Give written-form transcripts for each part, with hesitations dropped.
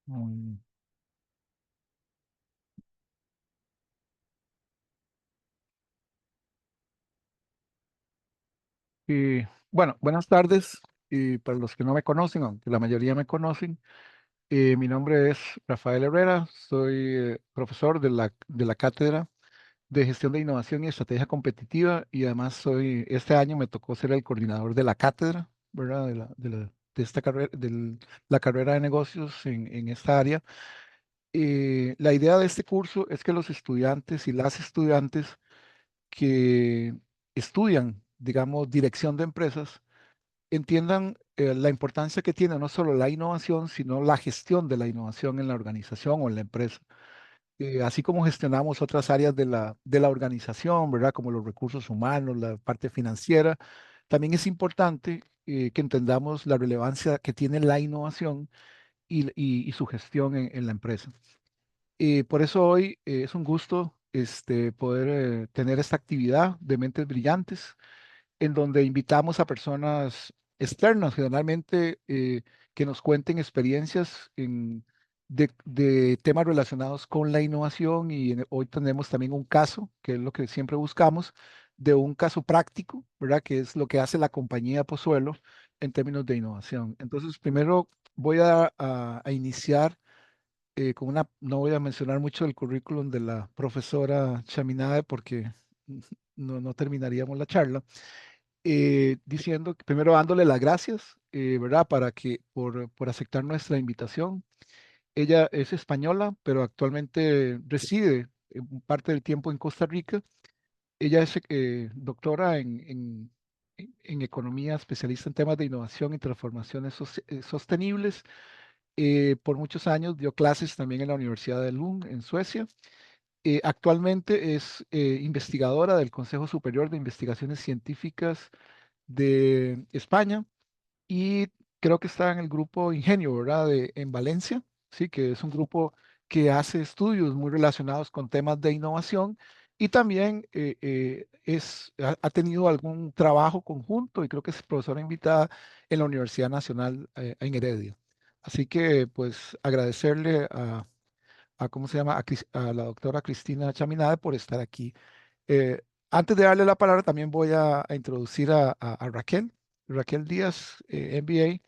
Mm, Y bueno, buenas tardes. Y para los que no me conocen, aunque la mayoría me conocen, mi nombre es Rafael Herrera, soy profesor de la Cátedra de Gestión de Innovación y Estrategia Competitiva y además este año me tocó ser el coordinador de la cátedra, ¿verdad? De esta carrera, la carrera de negocios en esta área. La idea de este curso es que los estudiantes y las estudiantes que estudian, digamos, dirección de empresas, entiendan la importancia que tiene no solo la innovación, sino la gestión de la innovación en la organización o en la empresa. Así como gestionamos otras áreas de la organización, ¿verdad? Como los recursos humanos, la parte financiera, también es importante que entendamos la relevancia que tiene la innovación y su gestión en la empresa. Por eso hoy es un gusto poder tener esta actividad de mentes brillantes en donde invitamos a personas externas, generalmente que nos cuenten experiencias de temas relacionados con la innovación y hoy tenemos también un caso, que es lo que siempre buscamos, de un caso práctico, ¿verdad? Que es lo que hace la compañía Pozuelo en términos de innovación. Entonces, primero voy a iniciar con no voy a mencionar mucho el currículum de la profesora Chaminade porque no terminaríamos la charla diciendo, primero dándole las gracias, ¿verdad? Por aceptar nuestra invitación. Ella es española, pero actualmente reside parte del tiempo en Costa Rica. Ella es doctora en economía, especialista en temas de innovación y transformaciones sostenibles. Por muchos años dio clases también en la Universidad de Lund, en Suecia. Actualmente es investigadora del Consejo Superior de Investigaciones Científicas de España y creo que está en el grupo Ingenio, ¿verdad? En Valencia, sí, que es un grupo que hace estudios muy relacionados con temas de innovación y también ha tenido algún trabajo conjunto y creo que es profesora invitada en la Universidad Nacional en Heredia. Así que pues agradecerle ¿cómo se llama? A la doctora Cristina Chaminade por estar aquí. Eh, Antes de darle la palabra, también voy a introducir a Raquel, Raquel Díaz, MBA.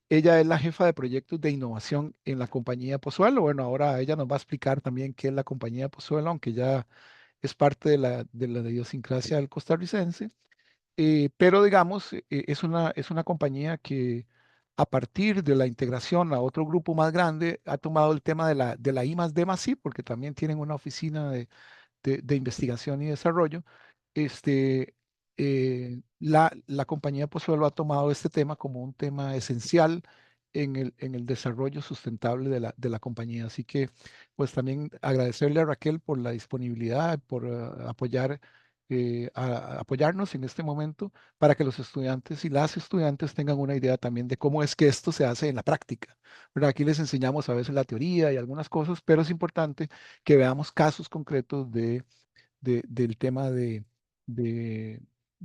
Ella es la jefa de proyectos de innovación en la compañía Pozuelo. Bueno, ahora ella nos va a explicar también qué es la compañía Pozuelo, aunque ya es parte de la idiosincrasia del costarricense. Pero digamos, es una compañía que a partir de la integración a otro grupo más grande ha tomado el tema de la I más D más I, porque también tienen una oficina de investigación y desarrollo. Este, la compañía Pozuelo ha tomado este tema como un tema esencial en el desarrollo sustentable de la compañía. Así que, pues también agradecerle a Raquel por la disponibilidad, por apoyarnos en este momento para que los estudiantes y las estudiantes tengan una idea también de cómo es que esto se hace en la práctica. ¿Verdad? Aquí les enseñamos a veces la teoría y algunas cosas, pero es importante que veamos casos concretos del tema de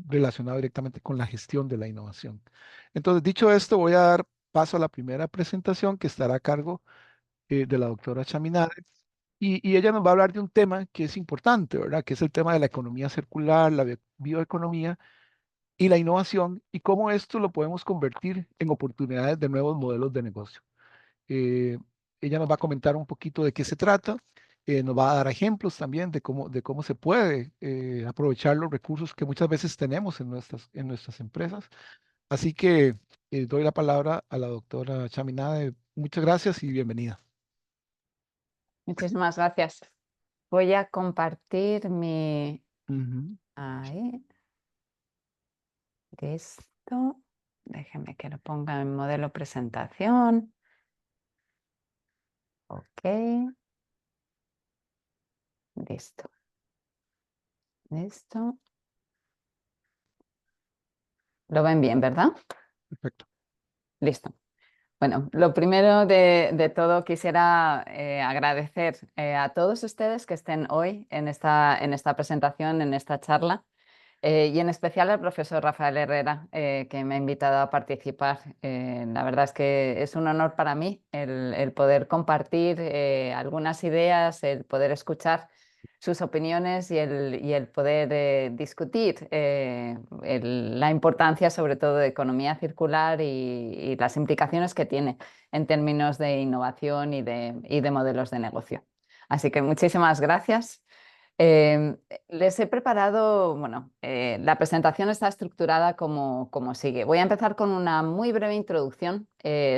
relacionado directamente con la gestión de la innovación. Entonces, dicho esto, voy a dar paso a la primera presentación que estará a cargo de la doctora Chaminade. Y ella nos va a hablar de un tema que es importante, ¿verdad? Que es el tema de la economía circular, la bioeconomía y la innovación y cómo esto lo podemos convertir en oportunidades de nuevos modelos de negocio. Eh, Ella nos va a comentar un poquito de qué se trata, nos va a dar ejemplos también de cómo se puede aprovechar los recursos que muchas veces tenemos en nuestras empresas. Así que doy la palabra a la doctora Chaminade. Muchas gracias y bienvenida. Muchísimas gracias. Voy a compartir mi... Ujú. Ahí, listo. Déjeme que lo ponga en modelo presentación. Ok, listo. Listo. Lo ven bien, ¿verdad? Perfecto. Listo. Bueno, lo primero de todo quisiera agradecer a todos ustedes que estén hoy en esta presentación, en esta charla. Y en especial al profesor Rafael Herrera, que me ha invitado a participar. La verdad es que es un honor para mí el poder compartir algunas ideas, el poder escuchar sus opiniones y el poder discutir la importancia sobre todo de economía circular y las implicaciones que tiene en términos de innovación y de modelos de negocio. Así que muchísimas gracias. Les he preparado, bueno, la presentación está estructurada como sigue. Voy a empezar con una muy breve introducción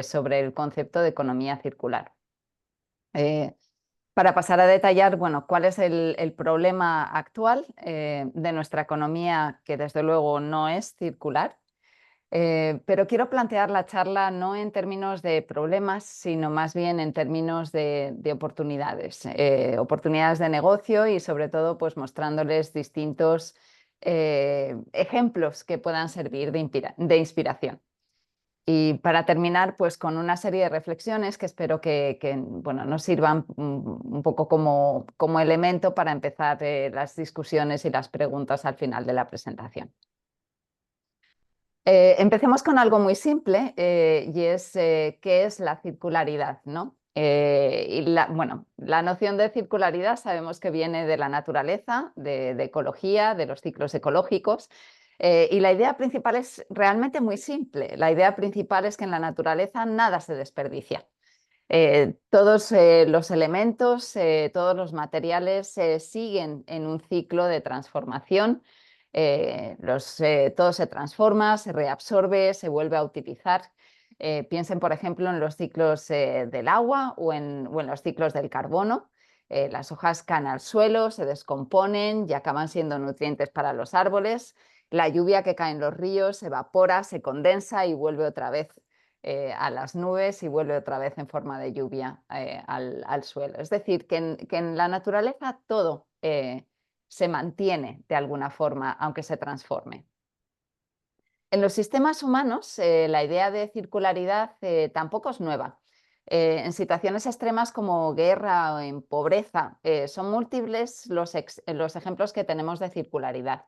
sobre el concepto de economía circular. Para pasar a detallar, bueno, cuál es el problema actual de nuestra economía, que desde luego no es circular. Pero quiero plantear la charla no en términos de problemas, sino más bien en términos de oportunidades, oportunidades de negocio y sobre todo pues mostrándoles distintos ejemplos que puedan servir de inspiración. Y para terminar, pues con una serie de reflexiones que espero bueno, nos sirvan un poco como elemento para empezar las discusiones y las preguntas al final de la presentación. Empecemos con algo muy simple y es qué es la circularidad, ¿no? Bueno, la noción de circularidad sabemos que viene de la naturaleza, de ecología, de los ciclos ecológicos. Y la idea principal es realmente muy simple. La idea principal es que en la naturaleza nada se desperdicia. Todos los elementos, todos los materiales siguen en un ciclo de transformación. Todo se transforma, se reabsorbe, se vuelve a utilizar. Piensen, por ejemplo, en los ciclos del agua o en los ciclos del carbono. Las hojas caen al suelo, se descomponen y acaban siendo nutrientes para los árboles. La lluvia que cae en los ríos se evapora, se condensa y vuelve otra vez a las nubes y vuelve otra vez en forma de lluvia al suelo. Es decir, que en la naturaleza todo se mantiene de alguna forma, aunque se transforme. En los sistemas humanos, la idea de circularidad tampoco es nueva. En situaciones extremas como guerra o en pobreza, son múltiples los ejemplos que tenemos de circularidad.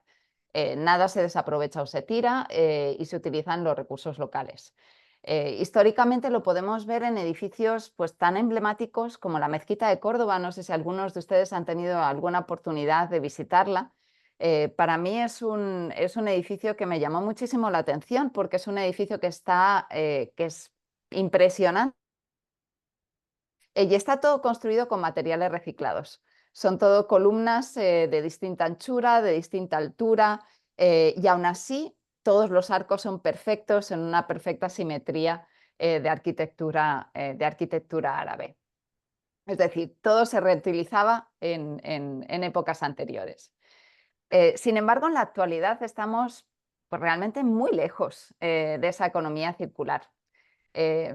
Nada se desaprovecha o se tira y se utilizan los recursos locales. Históricamente lo podemos ver en edificios pues, tan emblemáticos como la Mezquita de Córdoba. No sé si algunos de ustedes han tenido alguna oportunidad de visitarla. Para mí es un edificio que me llamó muchísimo la atención porque es un edificio que es impresionante y está todo construido con materiales reciclados. Son todo columnas de distinta anchura, de distinta altura y aún así todos los arcos son perfectos en una perfecta simetría de arquitectura árabe. Es decir, todo se reutilizaba en épocas anteriores. Sin embargo, en la actualidad estamos pues, realmente muy lejos de esa economía circular. Eh,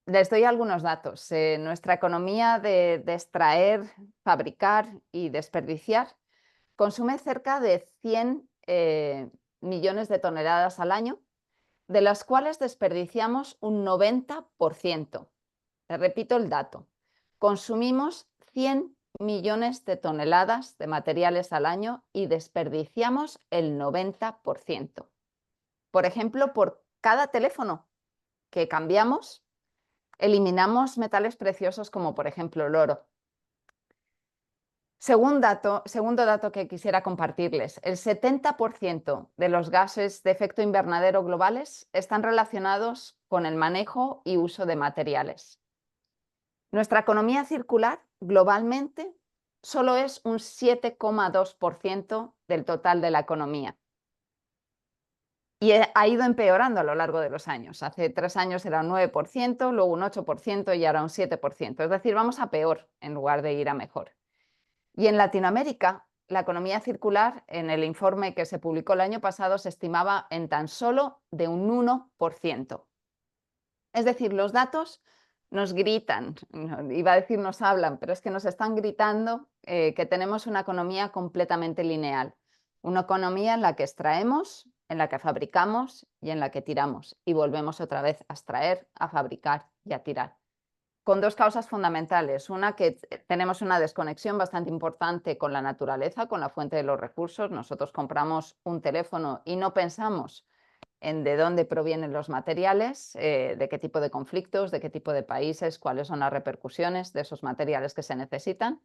Les doy algunos datos. Nuestra economía de extraer, fabricar y desperdiciar consume cerca de 100 millones de toneladas al año, de las cuales desperdiciamos un 90%. Les repito el dato. Consumimos 100 millones de toneladas de materiales al año y desperdiciamos el 90%. Por ejemplo, por cada teléfono que cambiamos, eliminamos metales preciosos como por ejemplo el oro. Segundo dato que quisiera compartirles, el 70% de los gases de efecto invernadero globales están relacionados con el manejo y uso de materiales. Nuestra economía circular globalmente solo es un 7,2% del total de la economía. Y ha ido empeorando a lo largo de los años. Hace 3 años era un 9%, luego un 8% y ahora un 7%. Es decir, vamos a peor en lugar de ir a mejor. Y en Latinoamérica, la economía circular, en el informe que se publicó el año pasado, se estimaba en tan solo de un 1%. Es decir, los datos nos gritan, iba a decir nos hablan, pero es que nos están gritando que tenemos una economía completamente lineal. Una economía en la que extraemos, en la que fabricamos y en la que tiramos. Y volvemos otra vez a extraer, a fabricar y a tirar. con dos causas fundamentales. Una, que tenemos una desconexión bastante importante con la naturaleza, con la fuente de los recursos. Nosotros compramos un teléfono y no pensamos en de dónde provienen los materiales, de qué tipo de conflictos, de qué tipo de países, cuáles son las repercusiones de esos materiales que se necesitan.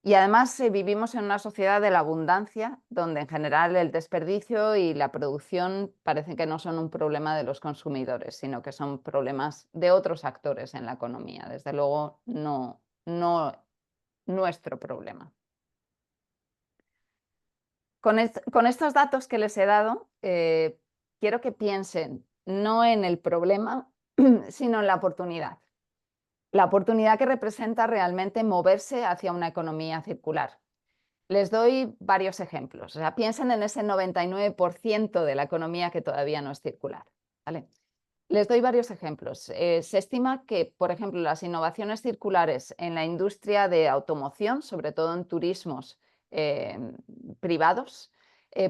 Y además vivimos en una sociedad de la abundancia, donde en general el desperdicio y la producción parecen que no son un problema de los consumidores, sino que son problemas de otros actores en la economía. Desde luego, no nuestro problema. Con estos datos que les he dado, quiero que piensen no en el problema, sino en la oportunidad. La oportunidad que representa realmente moverse hacia una economía circular. Les doy varios ejemplos. O sea, piensen en ese 99% de la economía que todavía no es circular, ¿vale? Les doy varios ejemplos. Se estima que, por ejemplo, las innovaciones circulares en la industria de automoción, sobre todo en turismos privados,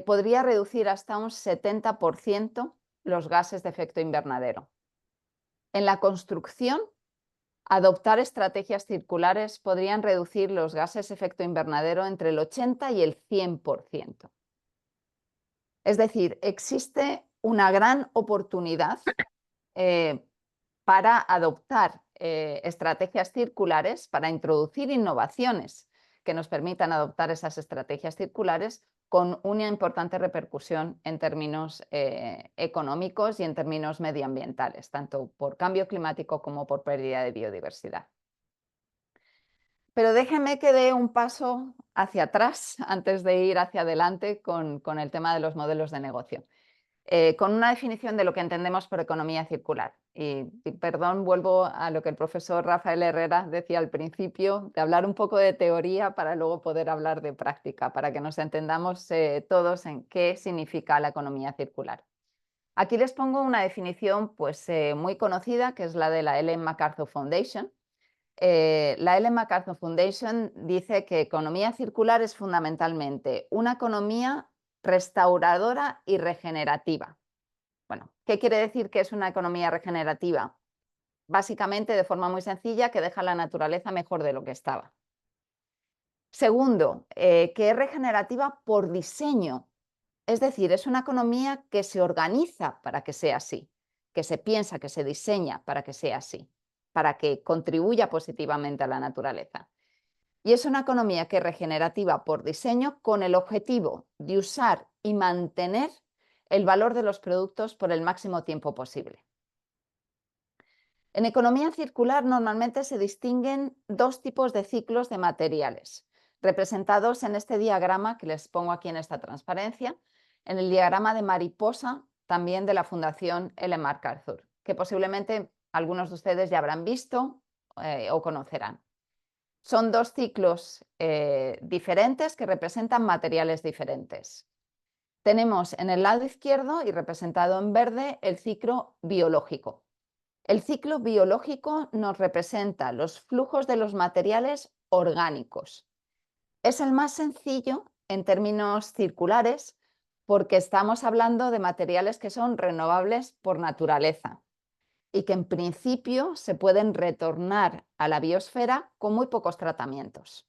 podría reducir hasta un 70% los gases de efecto invernadero. En la construcción, adoptar estrategias circulares podrían reducir los gases de efecto invernadero entre el 80 y el 100%. Es decir, existe una gran oportunidad para adoptar estrategias circulares, para introducir innovaciones que nos permitan adoptar esas estrategias circulares con una importante repercusión en términos económicos y en términos medioambientales, tanto por cambio climático como por pérdida de biodiversidad. Pero déjenme que dé un paso hacia atrás antes de ir hacia adelante con el tema de los modelos de negocio. Con una definición de lo que entendemos por economía circular. Y perdón, vuelvo a lo que el profesor Rafael Herrera decía al principio, de hablar un poco de teoría para luego poder hablar de práctica, para que nos entendamos todos en qué significa la economía circular. Aquí les pongo una definición pues, muy conocida, que es la de la Ellen MacArthur Foundation. La Ellen MacArthur Foundation dice que economía circular es fundamentalmente una economía restauradora y regenerativa. Bueno, ¿qué quiere decir que es una economía regenerativa? Básicamente, de forma muy sencilla, que deja la naturaleza mejor de lo que estaba. Segundo, que es regenerativa por diseño, es decir, es una economía que se organiza para que sea así, que se piensa, que se diseña para que sea así, para que contribuya positivamente a la naturaleza. Y es una economía que es regenerativa por diseño con el objetivo de usar y mantener el valor de los productos por el máximo tiempo posible. En economía circular normalmente se distinguen dos tipos de ciclos de materiales, representados en este diagrama que les pongo aquí en esta transparencia, en el diagrama de mariposa también de la Fundación Ellen MacArthur, que posiblemente algunos de ustedes ya habrán visto o conocerán. Son dos ciclos diferentes que representan materiales diferentes. Tenemos en el lado izquierdo y representado en verde el ciclo biológico. El ciclo biológico nos representa los flujos de los materiales orgánicos. Es el más sencillo en términos circulares porque estamos hablando de materiales que son renovables por naturaleza y que en principio se pueden retornar a la biosfera con muy pocos tratamientos.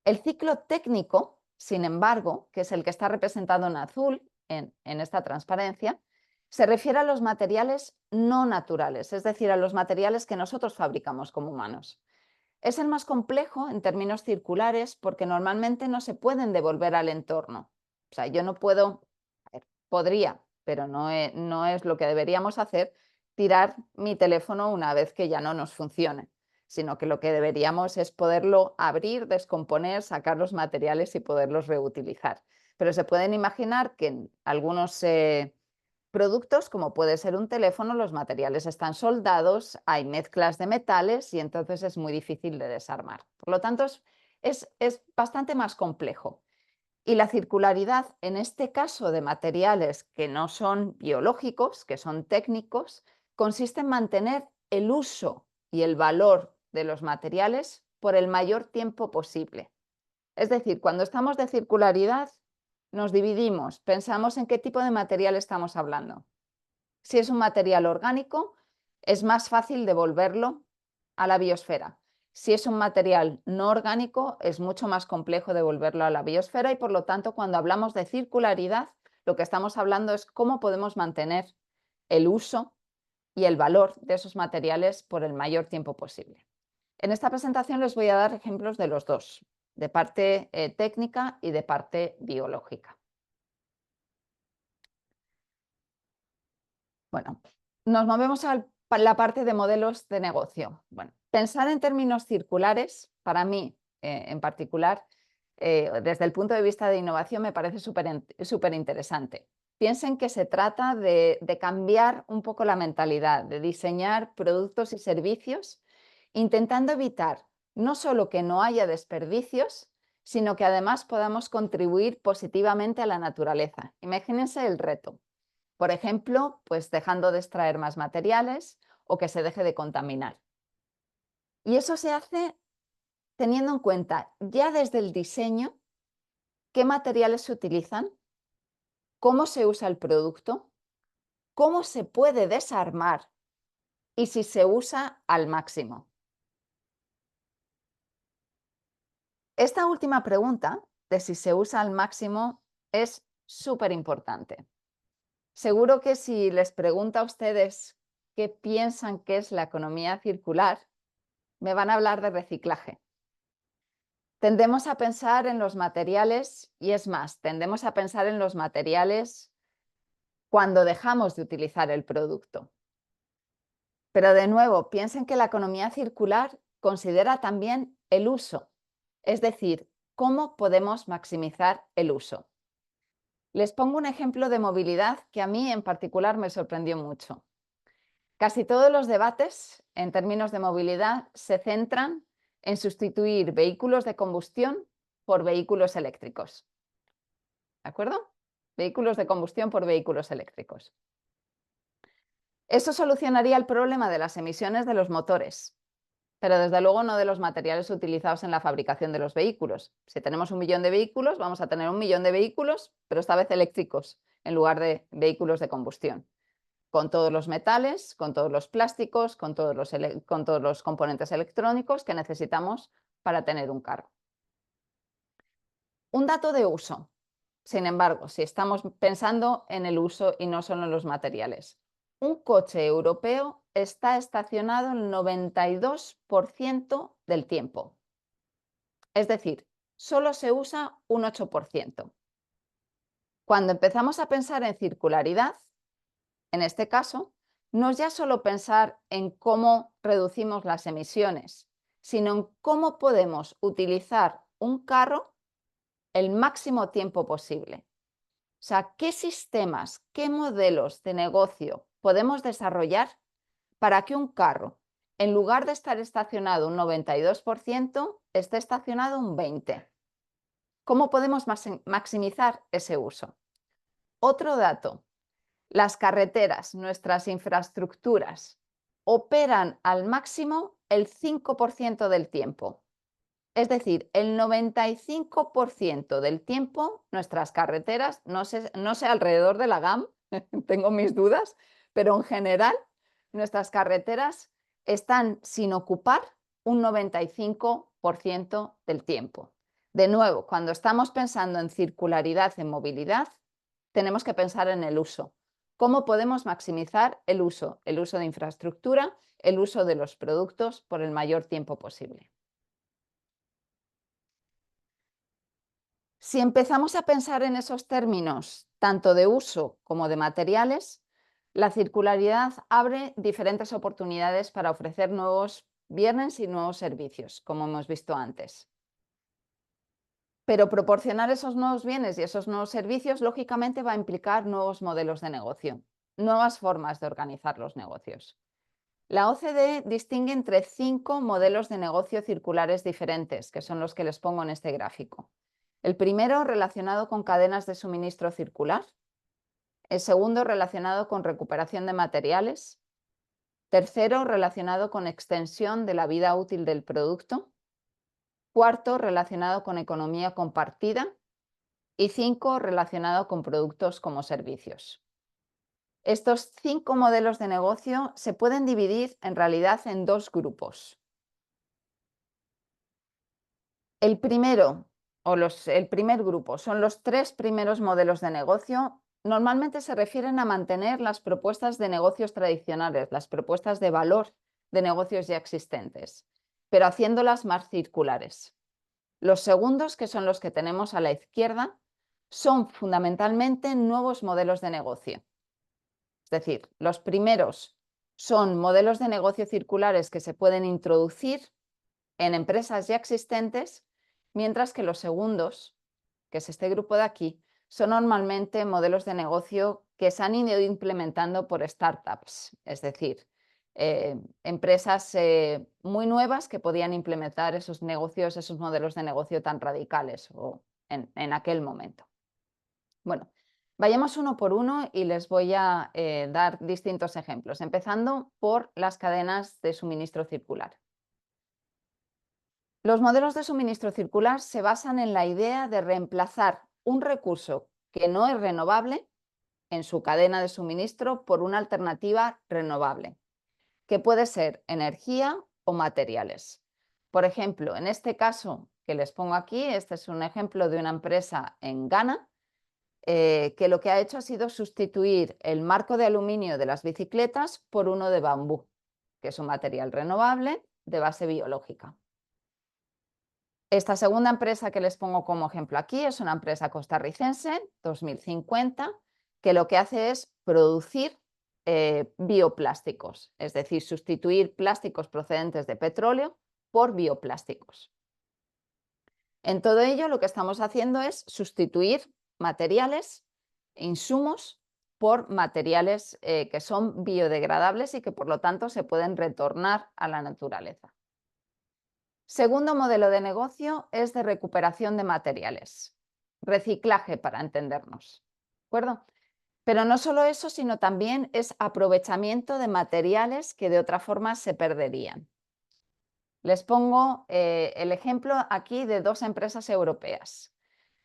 El ciclo técnico, sin embargo, que es el que está representado en azul en esta transparencia, se refiere a los materiales no naturales, es decir, a los materiales que nosotros fabricamos como humanos. Es el más complejo en términos circulares porque normalmente no se pueden devolver al entorno. O sea, yo no puedo, podría, pero no es lo que deberíamos hacer, tirar mi teléfono una vez que ya no nos funcione, sino que lo que deberíamos es poderlo abrir, descomponer, sacar los materiales y poderlos reutilizar. Pero se pueden imaginar que en algunos productos, como puede ser un teléfono, los materiales están soldados, hay mezclas de metales y entonces es muy difícil de desarmar. Por lo tanto, es bastante más complejo. Y la circularidad, en este caso de materiales que no son biológicos, que son técnicos, consiste en mantener el uso y el valor de los materiales por el mayor tiempo posible. Es decir, cuando estamos de circularidad, nos dividimos, pensamos en qué tipo de material estamos hablando. Si es un material orgánico, es más fácil devolverlo a la biosfera. Si es un material no orgánico, es mucho más complejo devolverlo a la biosfera y por lo tanto, cuando hablamos de circularidad, lo que estamos hablando es cómo podemos mantener el uso y el valor de esos materiales por el mayor tiempo posible. En esta presentación les voy a dar ejemplos de los dos, de parte técnica y de parte biológica. Bueno, nos movemos a la parte de modelos de negocio. Bueno, pensar en términos circulares, para mí en particular, desde el punto de vista de innovación, me parece súper interesante. Piensen que se trata de cambiar un poco la mentalidad, de diseñar productos y servicios, intentando evitar no solo que no haya desperdicios, sino que además podamos contribuir positivamente a la naturaleza. Imagínense el reto. Por ejemplo, pues dejando de extraer más materiales o que se deje de contaminar. Y eso se hace teniendo en cuenta ya desde el diseño qué materiales se utilizan, cómo se usa el producto, cómo se puede desarmar y si se usa al máximo. Esta última pregunta de si se usa al máximo es súper importante. Seguro que si les pregunto a ustedes qué piensan que es la economía circular, me van a hablar de reciclaje. Tendemos a pensar en los materiales y es más, tendemos a pensar en los materiales cuando dejamos de utilizar el producto. Pero de nuevo, piensen que la economía circular considera también el uso, es decir, cómo podemos maximizar el uso. Les pongo un ejemplo de movilidad que a mí en particular me sorprendió mucho. Casi todos los debates en términos de movilidad se centran en sustituir vehículos de combustión por vehículos eléctricos. ¿De acuerdo? Vehículos de combustión por vehículos eléctricos. Eso solucionaría el problema de las emisiones de los motores, pero desde luego no de los materiales utilizados en la fabricación de los vehículos. Si tenemos 1 millón de vehículos, vamos a tener 1 millón de vehículos, pero esta vez eléctricos en lugar de vehículos de combustión. Con todos los metales, con todos los plásticos, con todos los componentes electrónicos que necesitamos para tener un carro. Un dato de uso, sin embargo, si estamos pensando en el uso y no solo en los materiales. Un coche europeo está estacionado el 92% del tiempo. Es decir, solo se usa un 8%. Cuando empezamos a pensar en circularidad, en este caso, no es ya solo pensar en cómo reducimos las emisiones, sino en cómo podemos utilizar un carro el máximo tiempo posible. O sea, ¿qué sistemas, qué modelos de negocio podemos desarrollar para que un carro, en lugar de estar estacionado un 92%, esté estacionado un 20%? ¿Cómo podemos maximizar ese uso? Otro dato. Las carreteras, nuestras infraestructuras, operan al máximo el 5% del tiempo. Es decir, el 95% del tiempo nuestras carreteras, no sé alrededor de la GAM, tengo mis dudas, pero en general nuestras carreteras están sin ocupar un 95% del tiempo. De nuevo, cuando estamos pensando en circularidad en movilidad, tenemos que pensar en el uso. ¿Cómo podemos maximizar el uso de infraestructura, el uso de los productos por el mayor tiempo posible? Si empezamos a pensar en esos términos, tanto de uso como de materiales, la circularidad abre diferentes oportunidades para ofrecer nuevos bienes y nuevos servicios, como hemos visto antes. Pero proporcionar esos nuevos bienes y esos nuevos servicios, lógicamente, va a implicar nuevos modelos de negocio, nuevas formas de organizar los negocios. La OCDE distingue entre 5 modelos de negocio circulares diferentes, que son los que les pongo en este gráfico. El primero relacionado con cadenas de suministro circular, el segundo relacionado con recuperación de materiales, tercero relacionado con extensión de la vida útil del producto, cuarto relacionado con economía compartida y 5 relacionado con productos como servicios. Estos 5 modelos de negocio se pueden dividir en realidad en 2 grupos. El primero, el primer grupo, son los 3 primeros modelos de negocio. Normalmente se refieren a mantener las propuestas de negocios tradicionales, las propuestas de valor de negocios ya existentes, pero haciéndolas más circulares. Los segundos, que son los que tenemos a la izquierda, son fundamentalmente nuevos modelos de negocio. Es decir, los primeros son modelos de negocio circulares que se pueden introducir en empresas ya existentes, mientras que los segundos, que es este grupo de aquí, son normalmente modelos de negocio que se han ido implementando por startups, es decir, empresas muy nuevas que podían implementar esos negocios, esos modelos de negocio tan radicales en aquel momento. Bueno, vayamos uno por uno y les voy a dar distintos ejemplos, empezando por las cadenas de suministro circular. Los modelos de suministro circular se basan en la idea de reemplazar un recurso que no es renovable en su cadena de suministro por una alternativa renovable, que puede ser energía o materiales. Por ejemplo, en este caso que les pongo aquí, este es un ejemplo de una empresa en Ghana, que lo que ha hecho ha sido sustituir el marco de aluminio de las bicicletas por uno de bambú, que es un material renovable de base biológica. Esta segunda empresa que les pongo como ejemplo aquí es una empresa costarricense, 2050, que lo que hace es producir bioplásticos, es decir, sustituir plásticos procedentes de petróleo por bioplásticos. En todo ello, lo que estamos haciendo es sustituir materiales, insumos, por materiales que son biodegradables y que por lo tanto se pueden retornar a la naturaleza. Segundo modelo de negocio es de recuperación de materiales, reciclaje para entendernos, ¿de acuerdo? Pero no solo eso, sino también es aprovechamiento de materiales que de otra forma se perderían. Les pongo el ejemplo aquí de 2 empresas europeas.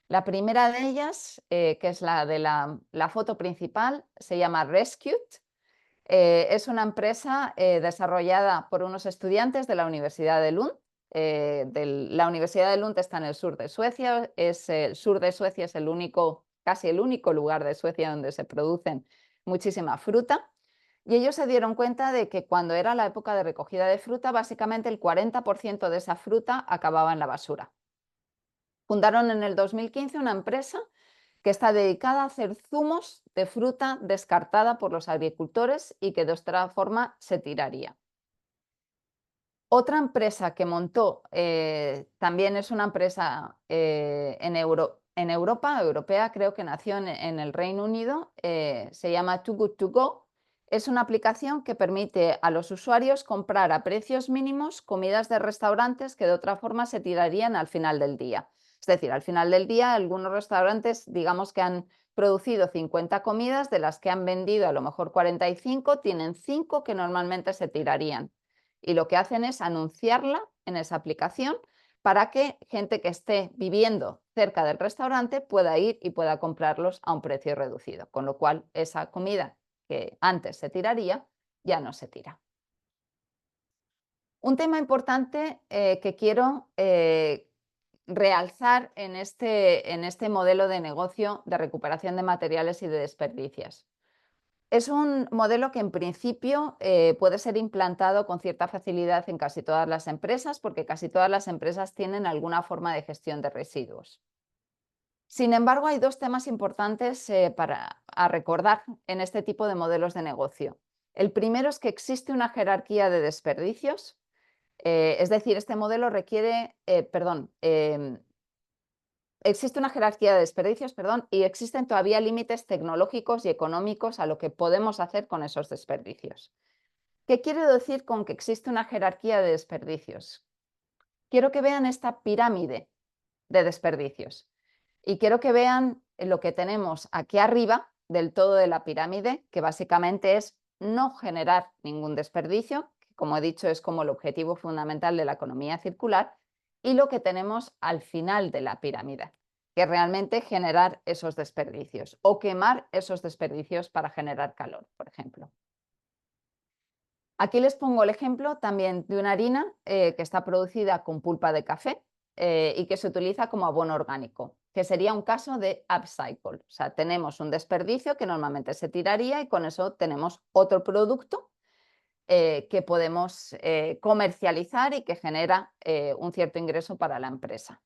La primera de ellas, que es la de la foto principal, se llama Rescued. Es una empresa desarrollada por unos estudiantes de la Universidad de Lund. La Universidad de Lund está en el sur de Suecia. El sur de Suecia es casi el único lugar de Suecia donde se producen muchísima fruta. Y ellos se dieron cuenta de que cuando era la época de recogida de fruta, básicamente el 40% de esa fruta acababa en la basura. Fundaron en el 2015 una empresa que está dedicada a hacer zumos de fruta descartada por los agricultores y que de otra forma se tiraría. Otra empresa que montó, también es una empresa en Europa, europea, creo que nació en el Reino Unido, se llama Too Good To Go. Es una aplicación que permite a los usuarios comprar a precios mínimos comidas de restaurantes que de otra forma se tirarían al final del día. Es decir, al final del día algunos restaurantes, digamos que han producido 50 comidas, de las que han vendido a lo mejor 45, tienen 5 que normalmente se tirarían. Y lo que hacen es anunciarla en esa aplicación para que gente que esté viviendo cerca del restaurante pueda ir y pueda comprarlos a un precio reducido, con lo cual esa comida que antes se tiraría ya no se tira. Un tema importante que quiero realzar en este modelo de negocio de recuperación de materiales y de desperdicios. Es un modelo que en principio puede ser implantado con cierta facilidad en casi todas las empresas, porque casi todas las empresas tienen alguna forma de gestión de residuos. Sin embargo, hay 2 temas importantes a recordar en este tipo de modelos de negocio. El primero es que existe una jerarquía de desperdicios, es decir, este modelo requiere, existe una jerarquía de desperdicios, y existen todavía límites tecnológicos y económicos a lo que podemos hacer con esos desperdicios. ¿Qué quiero decir con que existe una jerarquía de desperdicios? Quiero que vean esta pirámide de desperdicios y quiero que vean lo que tenemos aquí arriba del todo de la pirámide, que básicamente es no generar ningún desperdicio, que como he dicho es como el objetivo fundamental de la economía circular, y lo que tenemos al final de la pirámide, que realmente generar esos desperdicios o quemar esos desperdicios para generar calor, por ejemplo. Aquí les pongo el ejemplo también de una harina que está producida con pulpa de café y que se utiliza como abono orgánico, que sería un caso de upcycle. O sea, tenemos un desperdicio que normalmente se tiraría y con eso tenemos otro producto que podemos comercializar y que genera un cierto ingreso para la empresa.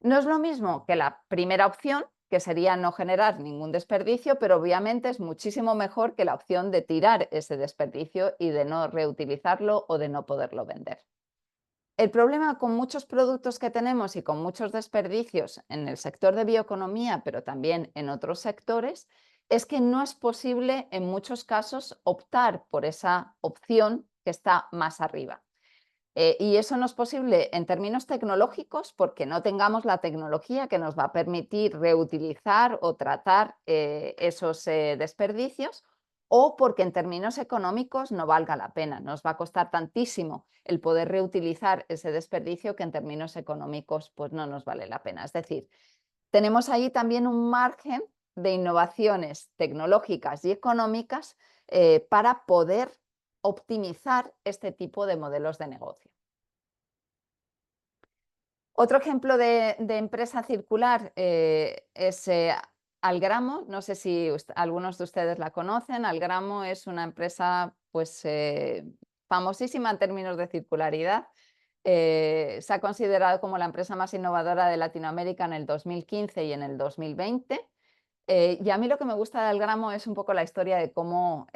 No es lo mismo que la primera opción, que sería no generar ningún desperdicio, pero obviamente es muchísimo mejor que la opción de tirar ese desperdicio y de no reutilizarlo o de no poderlo vender. El problema con muchos productos que tenemos y con muchos desperdicios en el sector de bioeconomía, pero también en otros sectores, es que no es posible en muchos casos optar por esa opción que está más arriba. Y eso no es posible en términos tecnológicos porque no tengamos la tecnología que nos va a permitir reutilizar o tratar esos desperdicios, o porque en términos económicos no valga la pena. Nos va a costar tantísimo el poder reutilizar ese desperdicio que en términos económicos pues no nos vale la pena. Es decir, tenemos ahí también un margen de innovaciones tecnológicas y económicas para poder optimizar este tipo de modelos de negocio. Otro ejemplo de empresa circular es Algramo. No sé si algunos de ustedes la conocen. Algramo es una empresa pues, famosísima en términos de circularidad. Se ha considerado como la empresa más innovadora de Latinoamérica en el 2015 y en el 2020. Y a mí lo que me gusta de Algramo es un poco la historia de cómo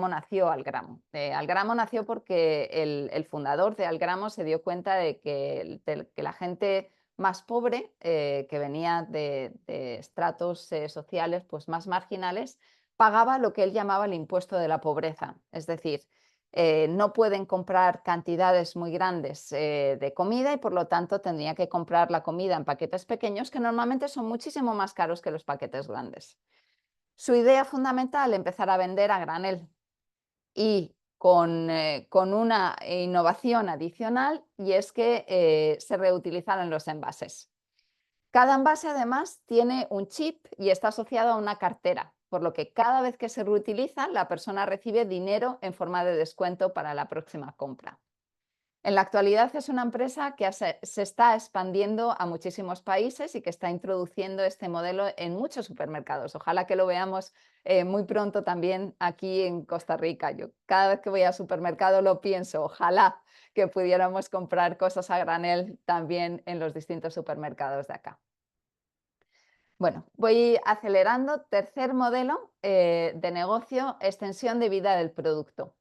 nació Algramo. Algramo nació porque el fundador de Algramo se dio cuenta de que la gente más pobre, que venía de estratos sociales pues, más marginales, pagaba lo que él llamaba el impuesto de la pobreza. Es decir, no pueden comprar cantidades muy grandes de comida y por lo tanto tendría que comprar la comida en paquetes pequeños que normalmente son muchísimo más caros que los paquetes grandes. Su idea fundamental, empezar a vender a granel y con una innovación adicional, y es que se reutilizaran los envases. Cada envase además tiene un chip y está asociado a una cartera, por lo que cada vez que se reutiliza, la persona recibe dinero en forma de descuento para la próxima compra. En la actualidad es una empresa que se está expandiendo a muchísimos países y que está introduciendo este modelo en muchos supermercados. Ojalá que lo veamos muy pronto también aquí en Costa Rica. Yo cada vez que voy al supermercado lo pienso, ojalá que pudiéramos comprar cosas a granel también en los distintos supermercados de acá. Bueno, voy acelerando. Tercer modelo de negocio, extensión de vida del producto.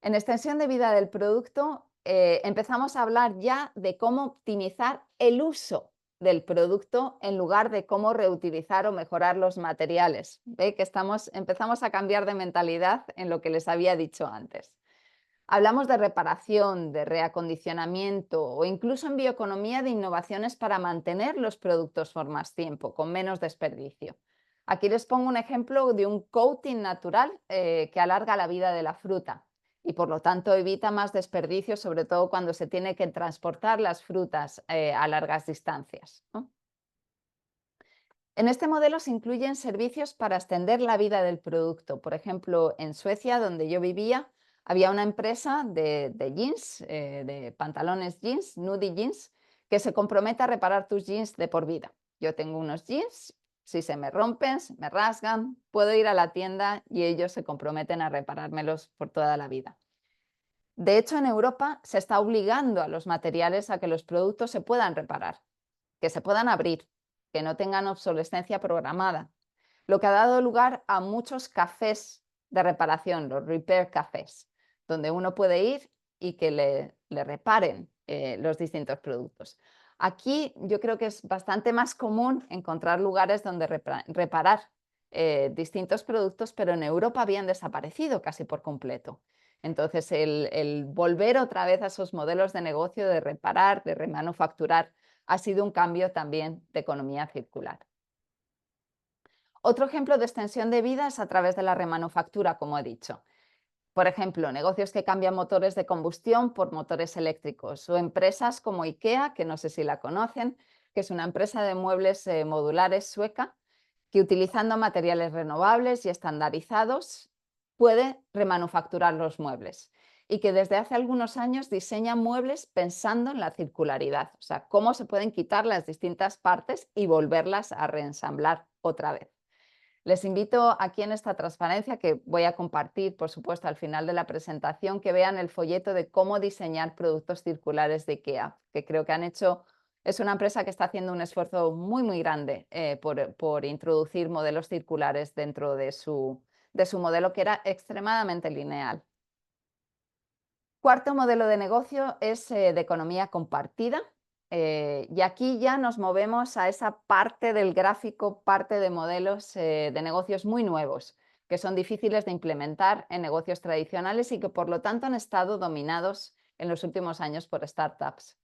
En extensión de vida del producto empezamos a hablar ya de cómo optimizar el uso del producto en lugar de cómo reutilizar o mejorar los materiales. ¿Ve? Que empezamos a cambiar de mentalidad en lo que les había dicho antes. Hablamos de reparación, de reacondicionamiento o incluso en bioeconomía de innovaciones para mantener los productos por más tiempo, con menos desperdicio. Aquí les pongo un ejemplo de un coating natural que alarga la vida de la fruta y por lo tanto evita más desperdicio, sobre todo cuando se tiene que transportar las frutas a largas distancias, ¿no? En este modelo se incluyen servicios para extender la vida del producto. Por ejemplo, en Suecia, donde yo vivía, había una empresa de jeans, de pantalones jeans, Nudie Jeans, que se compromete a reparar tus jeans de por vida. Yo tengo unos jeans, si se me rompen, se me rasgan, puedo ir a la tienda y ellos se comprometen a reparármelos por toda la vida. De hecho, en Europa se está obligando a los materiales a que los productos se puedan reparar, que se puedan abrir, que no tengan obsolescencia programada, lo que ha dado lugar a muchos cafés de reparación, los repair cafés, donde uno puede ir y que le reparen los distintos productos. Aquí yo creo que es bastante más común encontrar lugares donde reparar distintos productos, pero en Europa habían desaparecido casi por completo. Entonces, el volver otra vez a esos modelos de negocio de reparar, de remanufacturar, ha sido un cambio también de economía circular. Otro ejemplo de extensión de vida es a través de la remanufactura, como he dicho. Por ejemplo, negocios que cambian motores de combustión por motores eléctricos o empresas como IKEA, que no sé si la conocen, que es una empresa de muebles modulares sueca que, utilizando materiales renovables y estandarizados, puede remanufacturar los muebles, y que desde hace algunos años diseña muebles pensando en la circularidad, o sea, cómo se pueden quitar las distintas partes y volverlas a reensamblar otra vez. Les invito aquí en esta transparencia, que voy a compartir, por supuesto, al final de la presentación, que vean el folleto de cómo diseñar productos circulares de IKEA, que creo que han hecho. Es una empresa que está haciendo un esfuerzo muy, muy grande por introducir modelos circulares dentro de su modelo, que era extremadamente lineal. Cuarto modelo de negocio es de economía compartida. Y aquí ya nos movemos a esa parte del gráfico, parte de modelos de negocios muy nuevos, que son difíciles de implementar en negocios tradicionales y que por lo tanto han estado dominados en los últimos años por startups.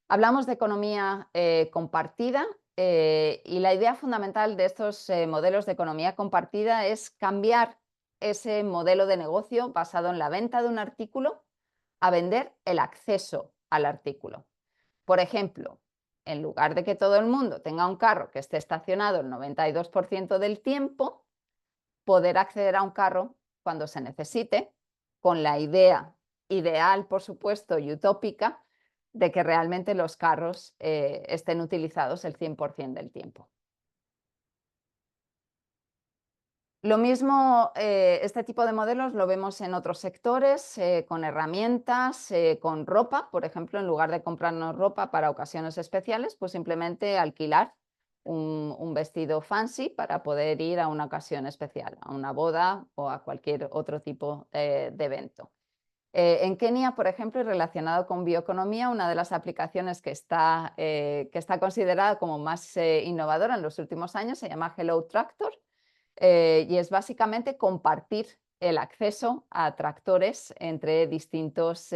Hablamos de economía compartida, y la idea fundamental de estos modelos de economía compartida es cambiar ese modelo de negocio basado en la venta de un artículo a vender el acceso al artículo. Por ejemplo, en lugar de que todo el mundo tenga un carro que esté estacionado el 92% del tiempo, poder acceder a un carro cuando se necesite, con la idea ideal, por supuesto, y utópica, de que realmente los carros estén utilizados el 100% del tiempo. Lo mismo, este tipo de modelos lo vemos en otros sectores, con herramientas, con ropa. Por ejemplo, en lugar de comprarnos ropa para ocasiones especiales, pues simplemente alquilar un vestido fancy para poder ir a una ocasión especial, a una boda o a cualquier otro tipo de evento. En Kenia, por ejemplo, y relacionado con bioeconomía, una de las aplicaciones que está considerada como más innovadora en los últimos años se llama Hello Tractor. Y es básicamente compartir el acceso a tractores entre distintos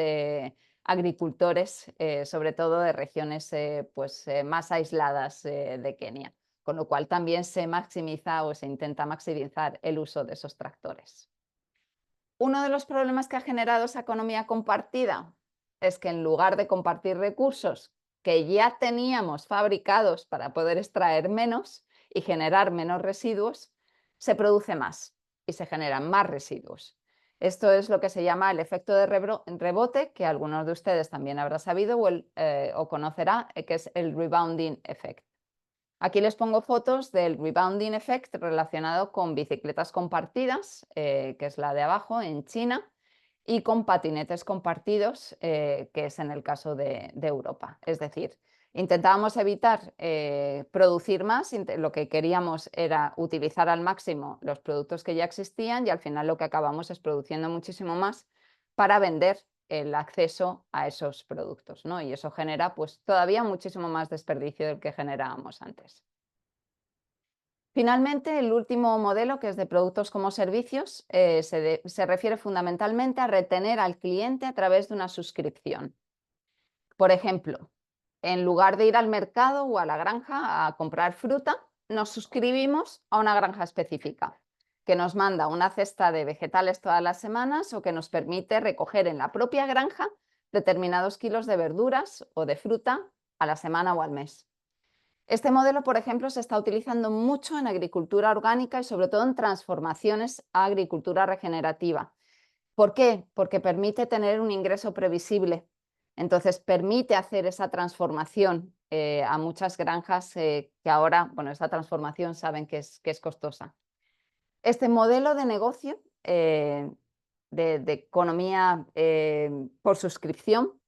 agricultores, sobre todo de regiones más aisladas de Kenia, con lo cual también se maximiza o se intenta maximizar el uso de esos tractores. Uno de los problemas que ha generado esa economía compartida es que, en lugar de compartir recursos que ya teníamos fabricados para poder extraer menos y generar menos residuos, se produce más y se generan más residuos. Esto es lo que se llama el efecto de rebote, que algunos de ustedes también habrá sabido o conocerá, que es el rebounding effect. Aquí les pongo fotos del rebounding effect relacionado con bicicletas compartidas, que es la de abajo, en China, y con patinetes compartidos, que es en el caso de Europa. Es decir, intentábamos evitar producir más, lo que queríamos era utilizar al máximo los productos que ya existían, y al final lo que acabamos es produciendo muchísimo más para vender el acceso a esos productos, ¿no? Y eso genera pues todavía muchísimo más desperdicio del que generábamos antes. Finalmente, el último modelo, que es de productos como servicios, se refiere fundamentalmente a retener al cliente a través de una suscripción. Por ejemplo, en lugar de ir al mercado o a la granja a comprar fruta, nos suscribimos a una granja específica, que nos manda una cesta de vegetales todas las semanas o que nos permite recoger en la propia granja determinados kilos de verduras o de fruta a la semana o al mes. Este modelo, por ejemplo, se está utilizando mucho en agricultura orgánica y sobre todo en transformaciones a agricultura regenerativa. ¿Por qué? Porque permite tener un ingreso previsible. Entonces, permite hacer esa transformación a muchas granjas que ahora, bueno, esta transformación saben que es costosa. Este modelo de negocio de economía por suscripción,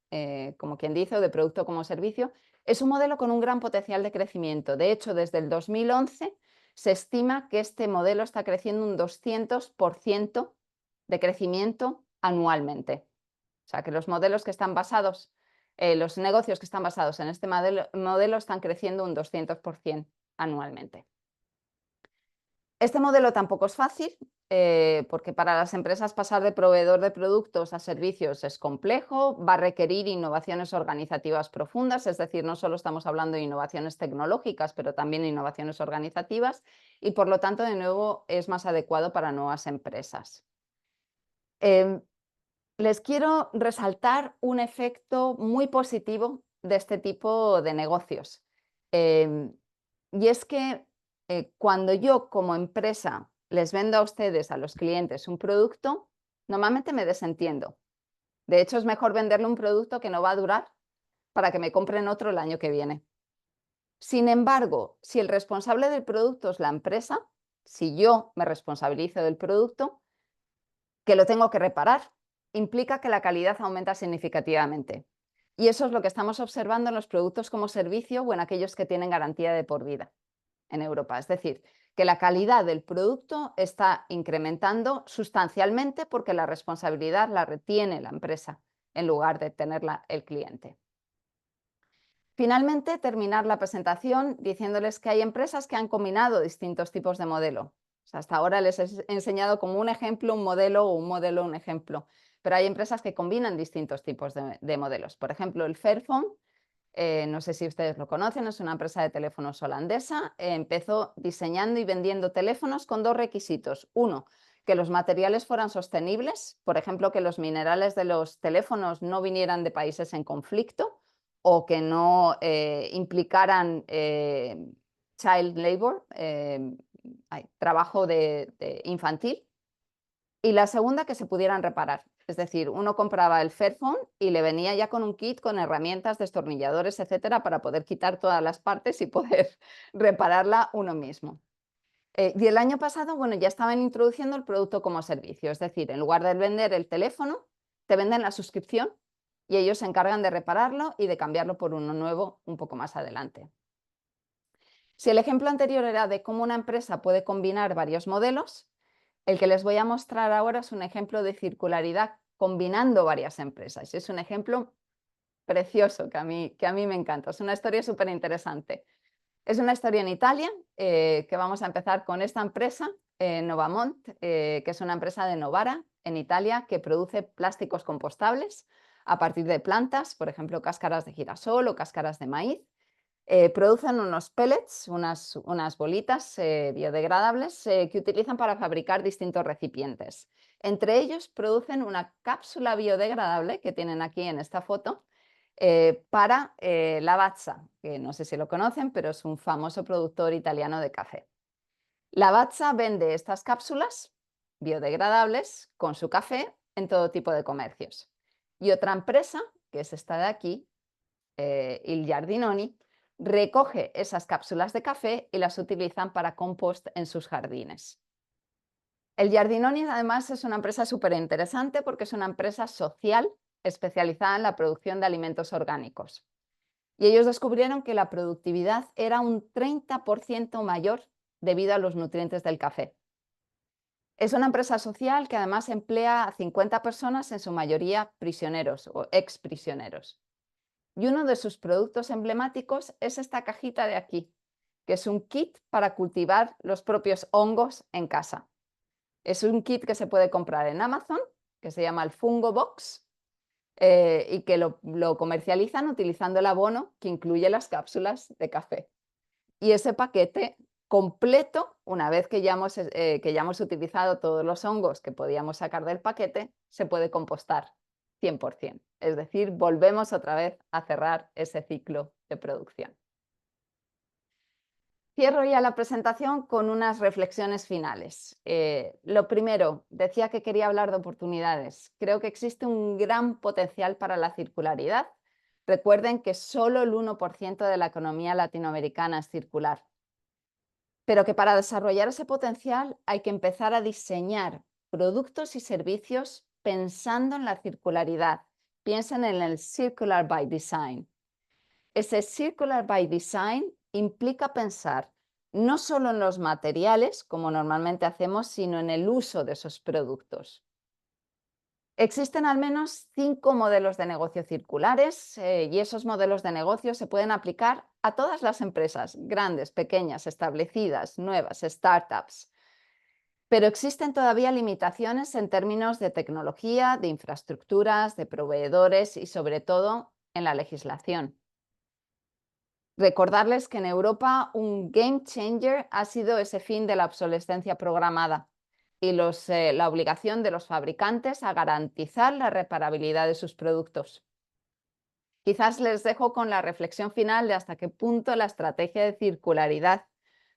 como quien dice, o de producto como servicio, es un modelo con un gran potencial de crecimiento. De hecho, desde el 2011 se estima que este modelo está creciendo un 200% de crecimiento anualmente. O sea, que los modelos que están basados, los negocios que están basados en este modelo están creciendo un 200% anualmente. Este modelo tampoco es fácil, porque para las empresas pasar de proveedor de productos a servicios es complejo, va a requerir innovaciones organizativas profundas, es decir, no solo estamos hablando de innovaciones tecnológicas, pero también de innovaciones organizativas, y por lo tanto, de nuevo, es más adecuado para nuevas empresas. Les quiero resaltar un efecto muy positivo de este tipo de negocios. Y es que cuando yo como empresa les vendo a ustedes, a los clientes, un producto, normalmente me desentiendo. De hecho, es mejor venderle un producto que no va a durar para que me compren otro el año que viene. Sin embargo, si el responsable del producto es la empresa, si yo me responsabilizo del producto, que lo tengo que reparar, implica que la calidad aumenta significativamente. Y eso es lo que estamos observando en los productos como servicio o en aquellos que tienen garantía de por vida en Europa. Es decir, que la calidad del producto está incrementando sustancialmente porque la responsabilidad la retiene la empresa en lugar de tenerla el cliente. Finalmente, terminar la presentación diciéndoles que hay empresas que han combinado distintos tipos de modelo. O sea, hasta ahora les he enseñado como un ejemplo, un modelo o un modelo, un ejemplo. Pero hay empresas que combinan distintos tipos de modelos. Por ejemplo, el Fairphone, no sé si ustedes lo conocen, es una empresa de teléfonos holandesa. Empezó diseñando y vendiendo teléfonos con dos requisitos. Uno, que los materiales fueran sostenibles, por ejemplo, que los minerales de los teléfonos no vinieran de países en conflicto o que no implicaran child labor, trabajo infantil. Y la segunda, que se pudieran reparar. Es decir, uno compraba el Fairphone y le venía ya con un kit con herramientas, destornilladores, etcétera, para poder quitar todas las partes y poder repararla uno mismo. Y el año pasado, bueno, ya estaban introduciendo el producto como servicio. Es decir, en lugar de vender el teléfono, te venden la suscripción y ellos se encargan de repararlo y de cambiarlo por uno nuevo un poco más adelante. Si el ejemplo anterior era de cómo una empresa puede combinar varios modelos, el que les voy a mostrar ahora es un ejemplo de circularidad combinando varias empresas. Es un ejemplo precioso que a mí me encanta. Es una historia súper interesante. Es una historia en Italia, que vamos a empezar con esta empresa, Novamont, que es una empresa de Novara, en Italia, que produce plásticos compostables a partir de plantas, por ejemplo, cáscaras de girasol o cáscaras de maíz. Producen unos pellets, unas bolitas biodegradables que utilizan para fabricar distintos recipientes. Entre ellos producen una cápsula biodegradable que tienen aquí en esta foto para Lavazza, que no sé si lo conocen, pero es un famoso productor italiano de café. Lavazza vende estas cápsulas biodegradables con su café en todo tipo de comercios. Y otra empresa, que es esta de aquí, Il Giardinoni, recoge esas cápsulas de café y las utilizan para compost en sus jardines. El Giardinoni además es una empresa súper interesante porque es una empresa social especializada en la producción de alimentos orgánicos. Y ellos descubrieron que la productividad era un 30% mayor debido a los nutrientes del café. Es una empresa social que además emplea a 50 personas, en su mayoría prisioneros o exprisioneros. Y uno de sus productos emblemáticos es esta cajita de aquí, que es un kit para cultivar los propios hongos en casa. Es un kit que se puede comprar en Amazon, que se llama el Fungo Box, y que lo comercializan utilizando el abono que incluye las cápsulas de café. Y ese paquete completo, una vez que ya hemos utilizado todos los hongos que podíamos sacar del paquete, se puede compostar 100%. Es decir, volvemos otra vez a cerrar ese ciclo de producción. Cierro ya la presentación con unas reflexiones finales. Lo primero, decía que quería hablar de oportunidades. Creo que existe un gran potencial para la circularidad. Recuerden que solo el 1% de la economía latinoamericana es circular, pero que para desarrollar ese potencial hay que empezar a diseñar productos y servicios pensando en la circularidad. Piensen en el Circular by Design. Ese Circular by Design implica pensar no solo en los materiales, como normalmente hacemos, sino en el uso de esos productos. Existen al menos 5 modelos de negocio circulares y esos modelos de negocio se pueden aplicar a todas las empresas, grandes, pequeñas, establecidas, nuevas, startups. Pero existen todavía limitaciones en términos de tecnología, de infraestructuras, de proveedores y sobre todo en la legislación. Recordarles que en Europa un game changer ha sido ese fin de la obsolescencia programada y la obligación de los fabricantes a garantizar la reparabilidad de sus productos. Quizás les dejo con la reflexión final de hasta qué punto la estrategia de circularidad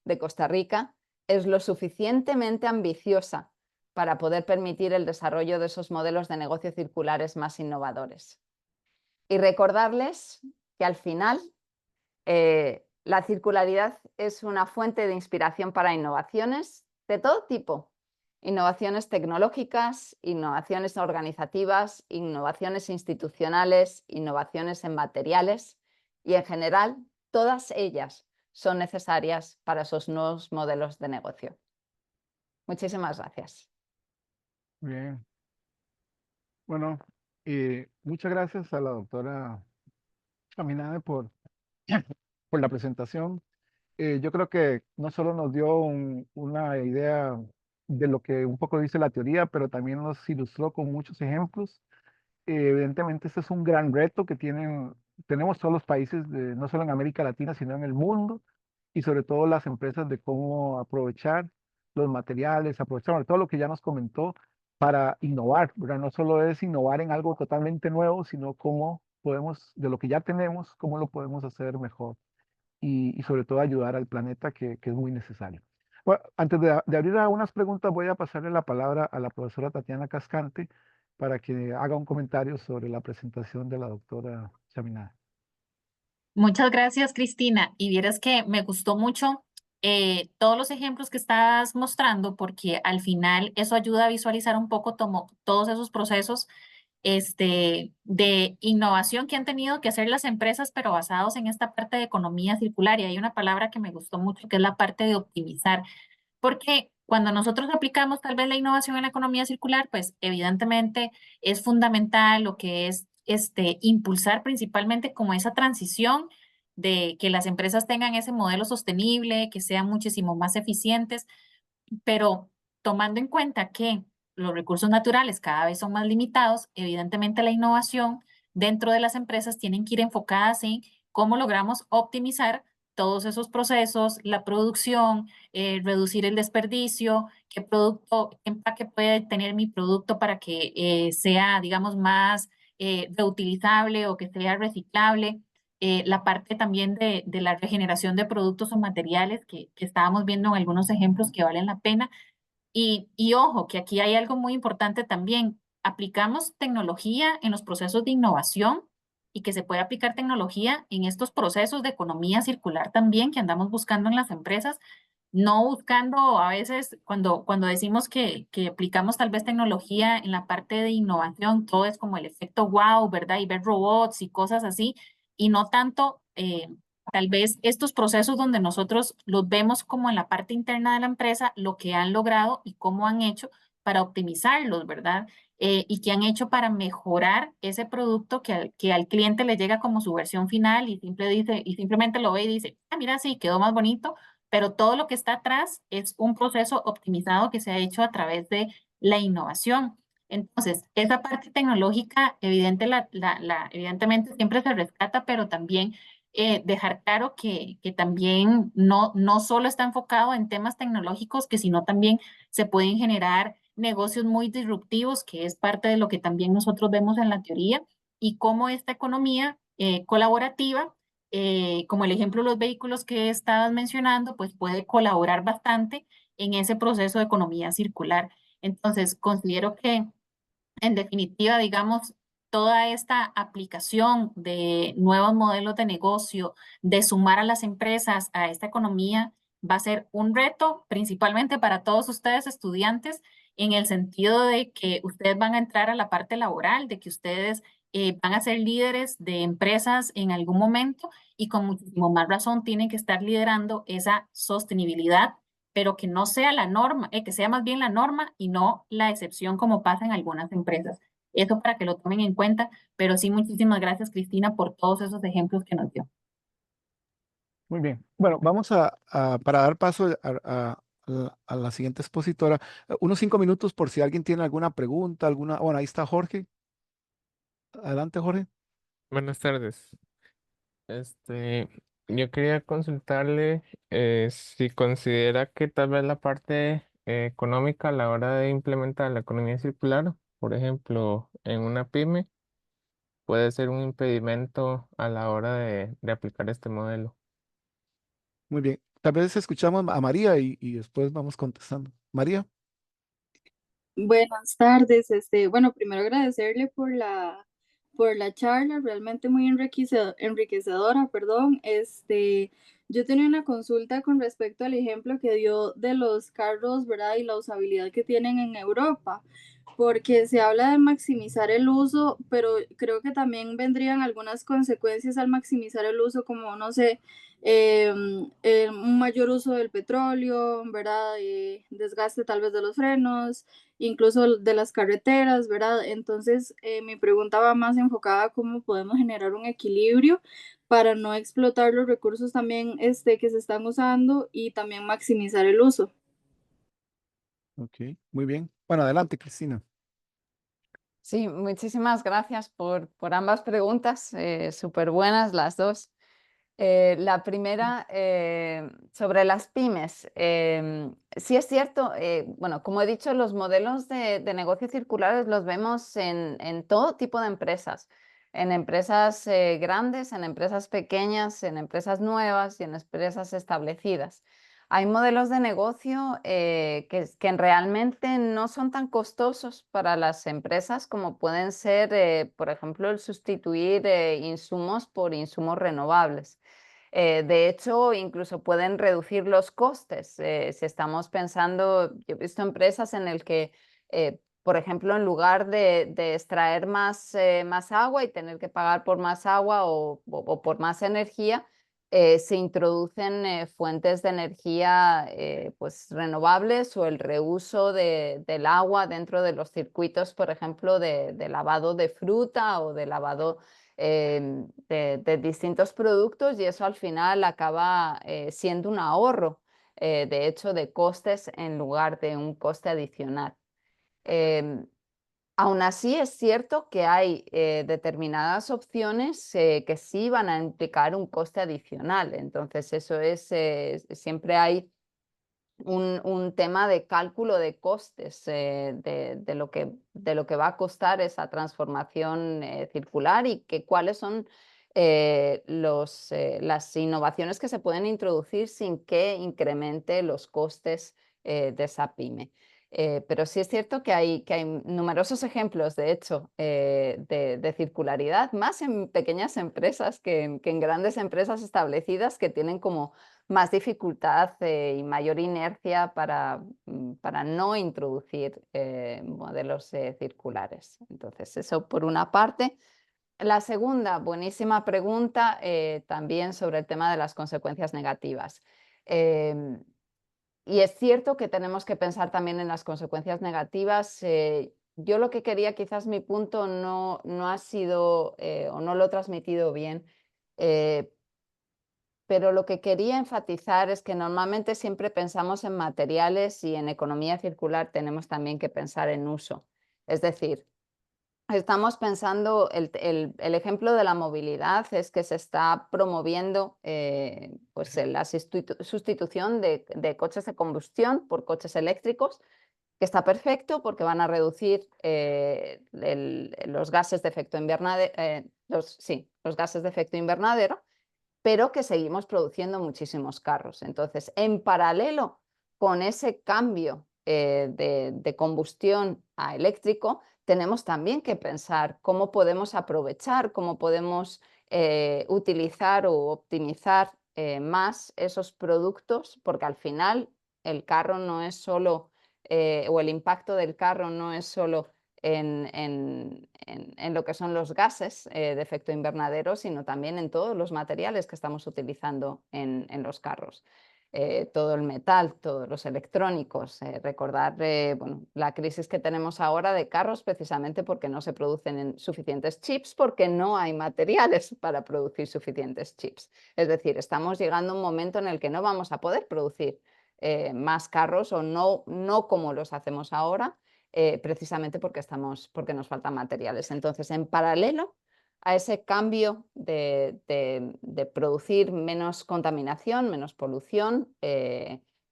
de Costa Rica es lo suficientemente ambiciosa para poder permitir el desarrollo de esos modelos de negocio circulares más innovadores. Y recordarles que al final la circularidad es una fuente de inspiración para innovaciones de todo tipo. Innovaciones tecnológicas, innovaciones organizativas, innovaciones institucionales, innovaciones en materiales y en general todas ellas son necesarias para esos nuevos modelos de negocio. Muchísimas gracias. Bien, bueno, muchas gracias a la doctora Chaminade por la presentación. Yo creo que no solo nos dio una idea de lo que un poco dice la teoría, pero también nos ilustró con muchos ejemplos. Evidentemente, este es un gran reto que tenemos todos los países, no solo en América Latina, sino en el mundo, y sobre todo las empresas de cómo aprovechar los materiales, aprovechar bueno, todo lo que ya nos comentó para innovar, ¿verdad? No solo es innovar en algo totalmente nuevo, sino cómo podemos, de lo que ya tenemos, cómo lo podemos hacer mejor y sobre todo ayudar al planeta que es muy necesario. Bueno, antes de abrir a unas preguntas, voy a pasarle la palabra a la profesora Tatiana Cascante para que haga un comentario sobre la presentación de la doctora Chaminade. Muchas gracias, Cristina. Y vieras que me gustó mucho todos los ejemplos que estás mostrando, porque al final eso ayuda a visualizar un poco todos esos procesos de innovación que han tenido que hacer las empresas, pero basados en esta parte de economía circular. Y hay una palabra que me gustó mucho, que es la parte de optimizar. Porque cuando nosotros aplicamos tal vez la innovación en la economía circular, pues evidentemente es fundamental lo que es impulsar principalmente como esa transición de que las empresas tengan ese modelo sostenible, que sean muchísimo más eficientes, pero tomando en cuenta que los recursos naturales cada vez son más limitados, evidentemente la innovación dentro de las empresas tienen que ir enfocadas en cómo logramos optimizar todos esos procesos, la producción, reducir el desperdicio, qué producto, qué empaque puede tener mi producto para que sea, digamos, más reutilizable o que sea reciclable. La parte también de la regeneración de productos o materiales que estábamos viendo en algunos ejemplos que valen la pena. Y ojo, que aquí hay algo muy importante también. Aplicamos tecnología en los procesos de innovación y que se puede aplicar tecnología en estos procesos de economía circular también que andamos buscando en las empresas, no buscando a veces cuando decimos que aplicamos tal vez tecnología en la parte de innovación, todo es como el efecto wow, ¿verdad? Y ver robots y cosas así, y no tanto tal vez estos procesos donde nosotros los vemos como en la parte interna de la empresa, lo que han logrado y cómo han hecho para optimizarlos, ¿verdad? Y qué han hecho para mejorar ese producto que al cliente le llega como su versión final y, y simplemente lo ve y dice, ah, mira, sí, quedó más bonito, pero todo lo que está atrás es un proceso optimizado que se ha hecho a través de la innovación. Entonces, esa parte tecnológica, evidentemente siempre se rescata, pero también dejar claro que también no solo está enfocado en temas tecnológicos, que sino también se pueden generar negocios muy disruptivos, que es parte de lo que también nosotros vemos en la teoría, y cómo esta economía colaborativa, como el ejemplo de los vehículos que estabas mencionando, pues puede colaborar bastante en ese proceso de economía circular. Entonces, considero que en definitiva, digamos, toda esta aplicación de nuevos modelos de negocio, de sumar a las empresas a esta economía, va a ser un reto principalmente para todos ustedes estudiantes, en el sentido de que ustedes van a entrar a la parte laboral, de que ustedes van a ser líderes de empresas en algún momento y con muchísimo más razón tienen que estar liderando esa sostenibilidad, pero que no sea la norma, que sea más bien la norma y no la excepción como pasa en algunas empresas. Eso para que lo tomen en cuenta, pero sí, muchísimas gracias, Cristina, por todos esos ejemplos que nos dio. Muy bien. Bueno, vamos para dar paso a la siguiente expositora, unos 5 minutos por si alguien tiene alguna pregunta, alguna. Bueno, ahí está Jorge. Adelante, Jorge. Buenas tardes. Yo quería consultarle si considera que tal vez la parte económica a la hora de implementar la economía circular, por ejemplo, en una pyme, puede ser un impedimento a la hora de aplicar este modelo. Muy bien. Tal vez escuchamos a María y después vamos contestando. María. Buenas tardes. Bueno, primero agradecerle por la charla, realmente muy enriquecedora, perdón. Yo tenía una consulta con respecto al ejemplo que dio de los carros, ¿verdad? Y la usabilidad que tienen en Europa, porque se habla de maximizar el uso, pero creo que también vendrían algunas consecuencias al maximizar el uso, como, no sé, un mayor uso del petróleo, ¿verdad? Desgaste tal vez de los frenos, incluso de las carreteras, ¿verdad? Entonces, mi pregunta va más enfocada a cómo podemos generar un equilibrio para no explotar los recursos también que se están usando y también maximizar el uso. Ok, muy bien. Bueno, adelante, Cristina. Sí, muchísimas gracias por ambas preguntas, súper buenas las dos. La primera, sobre las pymes. Sí es cierto, bueno, como he dicho, los modelos de negocio circulares los vemos en todo tipo de empresas, en empresas grandes, en empresas pequeñas, en empresas nuevas y en empresas establecidas. Hay modelos de negocio que realmente no son tan costosos para las empresas como pueden ser, por ejemplo, el sustituir insumos por insumos renovables. De hecho, incluso pueden reducir los costes. Si estamos pensando, yo he visto empresas en el que, por ejemplo, en lugar de extraer más agua y tener que pagar por más agua o por más energía, se introducen fuentes de energía pues, renovables o el reuso del agua dentro de los circuitos, por ejemplo, de lavado de fruta o de lavado de distintos productos, y eso al final acaba siendo un ahorro, de hecho, de costes en lugar de un coste adicional. Em, Aún así, es cierto que hay determinadas opciones que sí van a implicar un coste adicional. Entonces, eso es, siempre hay un tema de cálculo de costes de lo que va a costar esa transformación circular y cuáles son las innovaciones que se pueden introducir sin que incremente los costes de esa pyme. Pero sí es cierto que hay numerosos ejemplos, de hecho, de circularidad, más en pequeñas empresas que en grandes empresas establecidas que tienen como más dificultad y mayor inercia para no introducir modelos circulares. Entonces, eso por una parte. La segunda, buenísima pregunta, también sobre el tema de las consecuencias negativas. Y es cierto que tenemos que pensar también en las consecuencias negativas. Yo lo que quería, quizás mi punto no ha sido o no lo he transmitido bien, eh, pero lo que quería enfatizar es que normalmente siempre pensamos en materiales y en economía circular tenemos también que pensar en uso. Es decir, estamos pensando, el ejemplo de la movilidad es que se está promoviendo pues, la sustitución de coches de combustión por coches eléctricos, que está perfecto porque van a reducir los gases de efecto invernadero, los gases de efecto invernadero, pero que seguimos produciendo muchísimos carros. Entonces, en paralelo con ese cambio de combustión a eléctrico, tenemos también que pensar cómo podemos aprovechar, cómo podemos utilizar o optimizar más esos productos, porque al final el carro no es solo, o el impacto del carro no es solo en lo que son los gases de efecto invernadero, sino también en todos los materiales que estamos utilizando en los carros. Todo el metal, todos los electrónicos. Recordar bueno, la crisis que tenemos ahora de carros precisamente porque no se producen suficientes chips, porque no hay materiales para producir suficientes chips. Es decir, estamos llegando a un momento en el que no vamos a poder producir más carros o no como los hacemos ahora, precisamente porque nos faltan materiales. Entonces, en paralelo a ese cambio de producir menos contaminación, menos polución,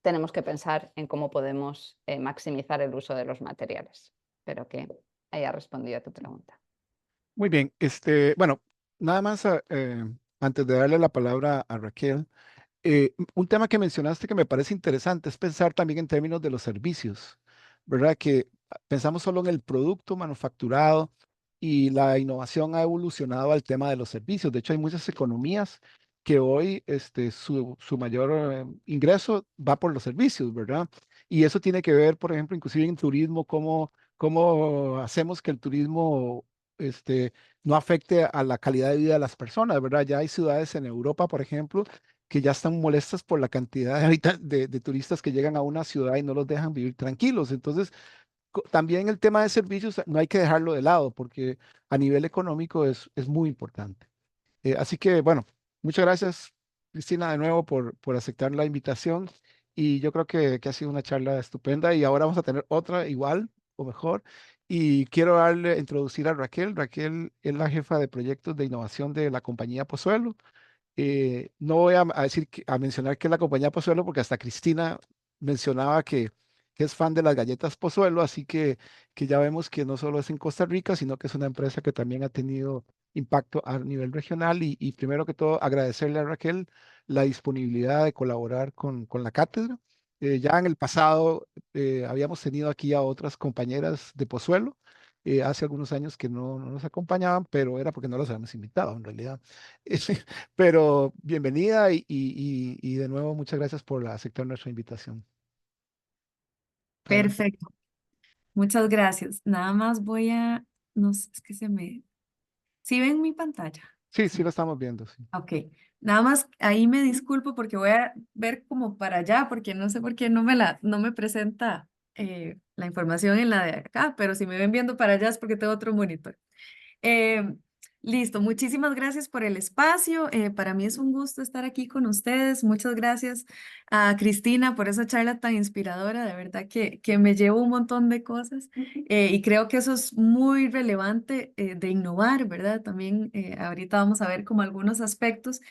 tenemos que pensar en cómo podemos maximizar el uso de los materiales. Espero que haya respondido a tu pregunta. Muy bien, bueno, nada más antes de darle la palabra a Raquel, un tema que mencionaste que me parece interesante es pensar también en términos de los servicios, ¿verdad? Que pensamos solo en el producto manufacturado y la innovación ha evolucionado al tema de los servicios. De hecho, hay muchas economías que hoy su mayor ingreso va por los servicios, ¿verdad? Y eso tiene que ver, por ejemplo, inclusive en turismo, cómo hacemos que el turismo no afecte a la calidad de vida de las personas, ¿verdad? Ya hay ciudades en Europa, por ejemplo, que ya están molestas por la cantidad de turistas que llegan a una ciudad y no los dejan vivir tranquilos. Entonces, también el tema de servicios no hay que dejarlo de lado porque a nivel económico es muy importante. Así que, bueno, muchas gracias, Cristina, de nuevo por aceptar la invitación y yo creo que ha sido una charla estupenda y ahora vamos a tener otra igual o mejor. Y quiero introducir a Raquel. Raquel es la jefa de proyectos de innovación de la compañía Pozuelo. No voy a decir, a mencionar que es la compañía Pozuelo, porque hasta Cristina mencionaba que es fan de las galletas Pozuelo, así que ya vemos que no solo es en Costa Rica, sino que es una empresa que también ha tenido impacto a nivel regional. Y primero que todo, agradecerle a Raquel la disponibilidad de colaborar con la cátedra. Ya en el pasado habíamos tenido aquí a otras compañeras de Pozuelo. Hace algunos años que no nos acompañaban, pero era porque no los habíamos invitado en realidad. Pero bienvenida y de nuevo muchas gracias por aceptar nuestra invitación. Adelante. Perfecto, muchas gracias. Nada más voy a, no sé, es que se me... ¿Sí ven mi pantalla? Sí, sí Sí. lo estamos viendo, sí. Ok, nada más ahí me disculpo porque voy a ver como para allá, porque no sé por qué no me presenta la información en la de acá, pero si me ven viendo para allá es porque tengo otro monitor. Eh, Listo, muchísimas gracias por el espacio. Para mí es un gusto estar aquí con ustedes. Muchas gracias a Cristina por esa charla tan inspiradora. De verdad que me llevo un montón de cosas y creo que eso es muy relevante de innovar, ¿verdad? También ahorita vamos a ver como algunos aspectos.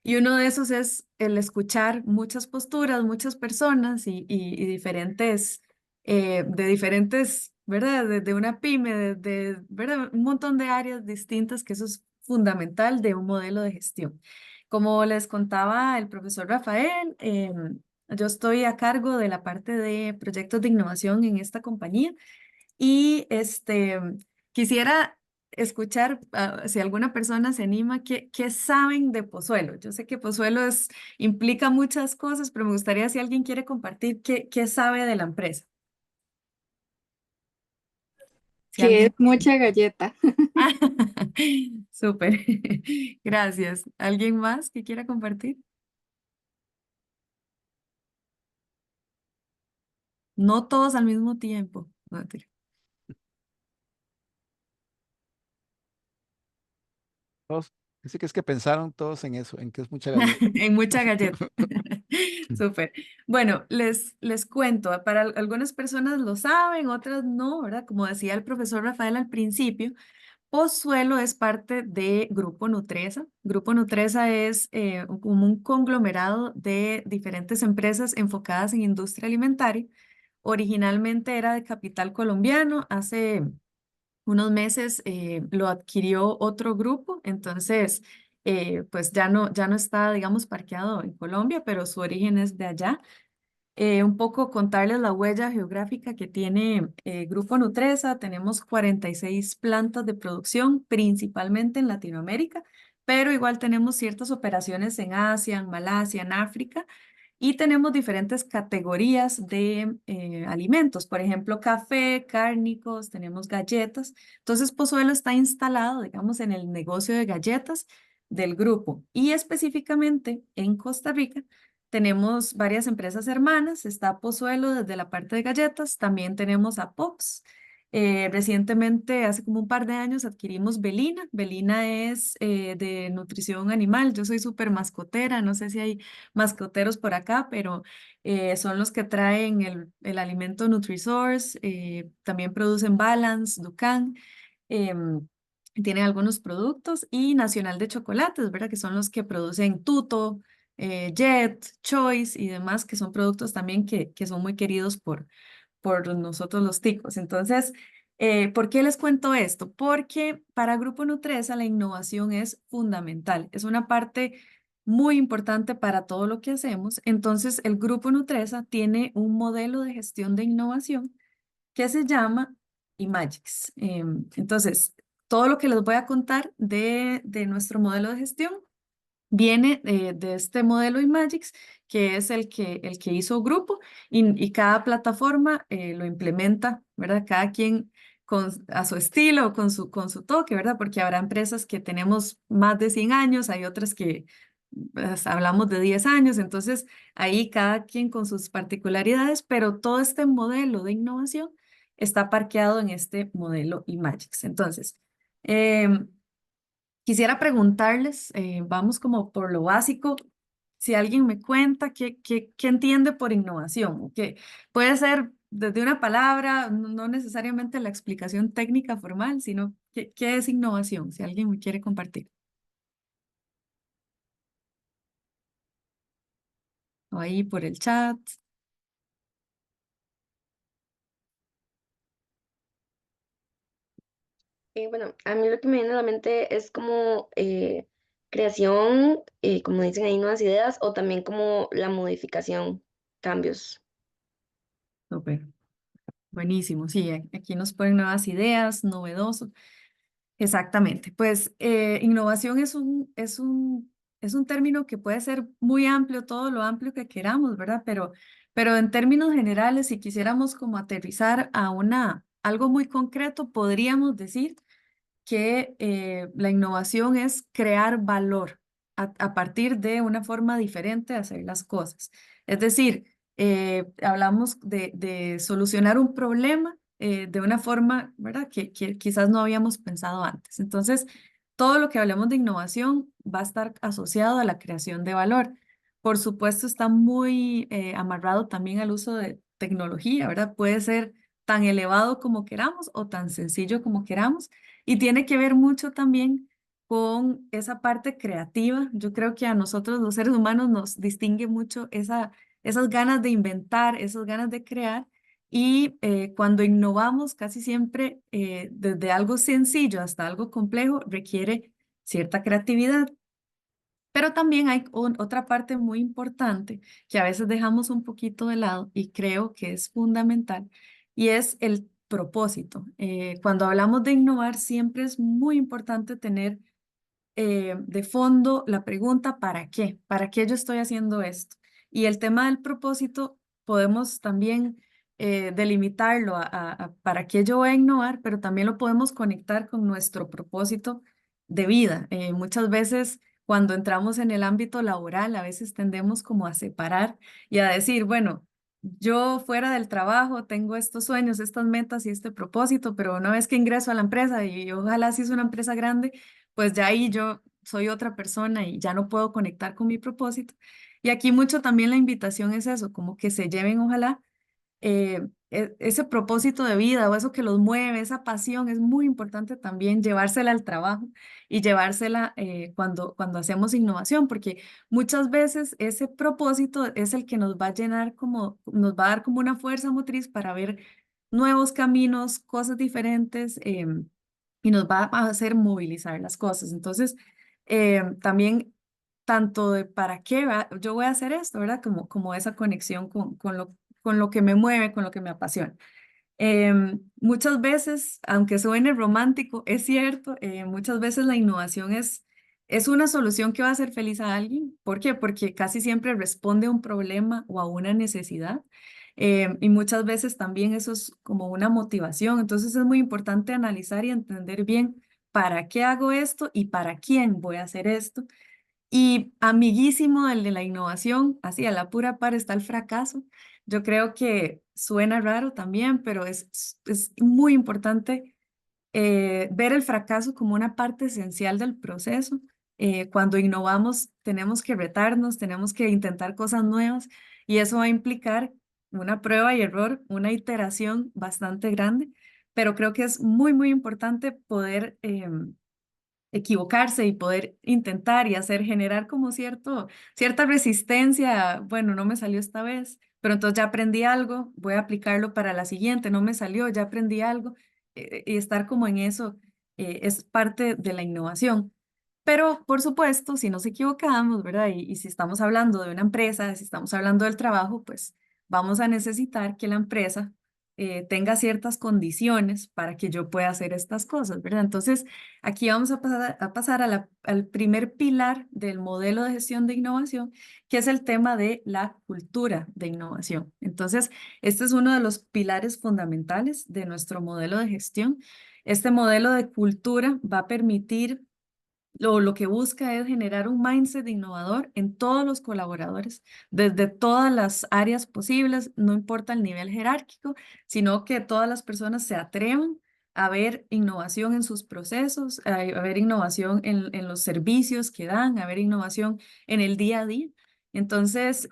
Y uno de esos es el escuchar muchas posturas, muchas personas y diferentes, de diferentes, ¿verdad? De una pyme, ¿verdad? Un montón de áreas distintas, que eso es fundamental de un modelo de gestión. Como les contaba el profesor Rafael, yo estoy a cargo de la parte de proyectos de innovación en esta compañía y quisiera escuchar si alguna persona se anima, ¿qué saben de Pozuelo? Yo sé que Pozuelo implica muchas cosas, pero me gustaría si alguien quiere compartir qué sabe de la empresa. Si Que es alguien... mucha galleta. Súper, gracias. ¿Alguien más que quiera compartir? No todos al mismo tiempo. No, mentira. Todos, dice que es que pensaron todos en eso, en que es mucha galleta. En mucha galleta. Súper. Bueno, les cuento, para algunas personas lo saben, otras no, ¿verdad? Como decía el profesor Rafael al principio, Pozuelo es parte de Grupo Nutresa. Grupo Nutresa es como un conglomerado de diferentes empresas enfocadas en industria alimentaria. Originalmente era de capital colombiano, hace unos meses lo adquirió otro grupo, entonces pues ya no está, digamos, parqueado en Colombia, pero su origen es de allá. Un poco contarles la huella geográfica que tiene Grupo Nutresa. Tenemos 46 plantas de producción, principalmente en Latinoamérica, pero igual tenemos ciertas operaciones en Asia, en Malasia, en África, y tenemos diferentes categorías de alimentos, por ejemplo, café, cárnicos, tenemos galletas. Entonces, Pozuelo está instalado, digamos, en el negocio de galletas del grupo y específicamente en Costa Rica. Tenemos varias empresas hermanas, está Pozuelo desde la parte de galletas, también tenemos a Pops. Recientemente, hace como un par de años, adquirimos Belina. Belina es de nutrición animal. Yo soy súper mascotera, no sé si hay mascoteros por acá, pero son los que traen el alimento Nutrisource, también producen Balance, Dukan. Tienen algunos productos y Nacional de Chocolates, ¿verdad? Que son los que producen Tuto, Jet, Choice y demás, que son productos también que son muy queridos por nosotros los ticos. Entonces, ¿Por qué les cuento esto? Porque para Grupo Nutresa la innovación es fundamental, es una parte muy importante para todo lo que hacemos. Entonces, el Grupo Nutresa tiene un modelo de gestión de innovación que se llama Imagix. Entonces, todo lo que les voy a contar de nuestro modelo de gestión viene de este modelo Imagix, que es el que hizo Grupo, y cada plataforma lo implementa, ¿verdad? Cada quien a su estilo, con su toque, ¿verdad? Porque habrá empresas que tenemos más de 100 años, hay otras que pues, hablamos de 10 años, entonces ahí cada quien con sus particularidades, pero todo este modelo de innovación está parqueado en este modelo Imagix. Entonces, quisiera preguntarles, vamos como por lo básico, si alguien me cuenta qué entiende por innovación, que puede ser desde una palabra, no necesariamente la explicación técnica formal, sino qué es innovación, si alguien me quiere compartir. O ahí por el chat. Bueno, a mí lo que me viene a la mente es como creación, como dicen ahí, nuevas ideas o también como la modificación, cambios. Súper, buenísimo. Sí, aquí nos ponen nuevas ideas, novedoso. Exactamente. Pues innovación es un término que puede ser muy amplio, todo lo amplio que queramos, ¿verdad? Pero en términos generales, si quisiéramos como aterrizar a algo muy concreto, podríamos decir que la innovación es crear valor a partir de una forma diferente de hacer las cosas. Es decir, hablamos de solucionar un problema de una forma, ¿verdad? Que quizás no habíamos pensado antes. Entonces, todo lo que hablemos de innovación va a estar asociado a la creación de valor. Por supuesto, está muy amarrado también al uso de tecnología, ¿verdad? Puede ser tan elevado como queramos o tan sencillo como queramos. Y tiene que ver mucho también con esa parte creativa. Yo creo que a nosotros los seres humanos nos distingue mucho esas ganas de inventar, esas ganas de crear. Y cuando innovamos, casi siempre, desde algo sencillo hasta algo complejo, requiere cierta creatividad. Pero también hay otra parte muy importante que a veces dejamos un poquito de lado y creo que es fundamental, y es el propósito. Cuando hablamos de innovar, siempre es muy importante tener de fondo la pregunta ¿para qué? ¿Para qué yo estoy haciendo esto? Y el tema del propósito podemos también delimitarlo a para qué yo voy a innovar, pero también lo podemos conectar con nuestro propósito de vida. Muchas veces cuando entramos en el ámbito laboral, a veces tendemos como a separar y a decir, bueno, yo fuera del trabajo tengo estos sueños, estas metas y este propósito, pero una vez que ingreso a la empresa y ojalá si es una empresa grande, pues ya ahí yo soy otra persona y ya no puedo conectar con mi propósito. Y aquí mucho también la invitación es eso, como que se lleven, ojalá, ese propósito de vida o eso que los mueve, esa pasión, es muy importante también llevársela al trabajo y llevársela cuando hacemos innovación, porque muchas veces ese propósito es el que nos va a llenar como, nos va a dar como una fuerza motriz para ver nuevos caminos, cosas diferentes. Y nos va a hacer movilizar las cosas. Entonces, también tanto de para qué yo voy a hacer esto, ¿verdad? Como esa conexión con lo que me mueve, con lo que me apasiona. Muchas veces, aunque suene romántico, es cierto, muchas veces la innovación es una solución que va a hacer feliz a alguien. ¿Por qué? Porque casi siempre responde a un problema o a una necesidad. Y muchas veces también eso es como una motivación. Entonces es muy importante analizar y entender bien para qué hago esto y para quién voy a hacer esto. Y amiguísimo del de la innovación, así a la pura par está el fracaso. Yo creo que suena raro también, pero es muy importante ver el fracaso como una parte esencial del proceso. Cuando innovamos tenemos que retarnos, tenemos que intentar cosas nuevas y eso va a implicar una prueba y error, una iteración bastante grande, pero creo que es muy, muy importante poder equivocarse y poder intentar y hacer, generar como cierta resistencia. Bueno, no me salió esta vez, pero entonces ya aprendí algo, voy a aplicarlo para la siguiente, no me salió, ya aprendí algo. y estar como en eso es parte de la innovación. Pero, por supuesto, si nos equivocamos, ¿verdad? Y si estamos hablando de una empresa, si estamos hablando del trabajo, pues vamos a necesitar que la empresa tenga ciertas condiciones para que yo pueda hacer estas cosas, ¿verdad? Entonces, aquí vamos a pasar al primer pilar del modelo de gestión de innovación, que es el tema de la cultura de innovación. Entonces, este es uno de los pilares fundamentales de nuestro modelo de gestión. Este modelo de cultura va a permitir lo que busca es generar un mindset innovador en todos los colaboradores, desde todas las áreas posibles, no importa el nivel jerárquico, sino que todas las personas se atrevan a ver innovación en sus procesos, a ver innovación en los servicios que dan, a ver innovación en el día a día. Entonces,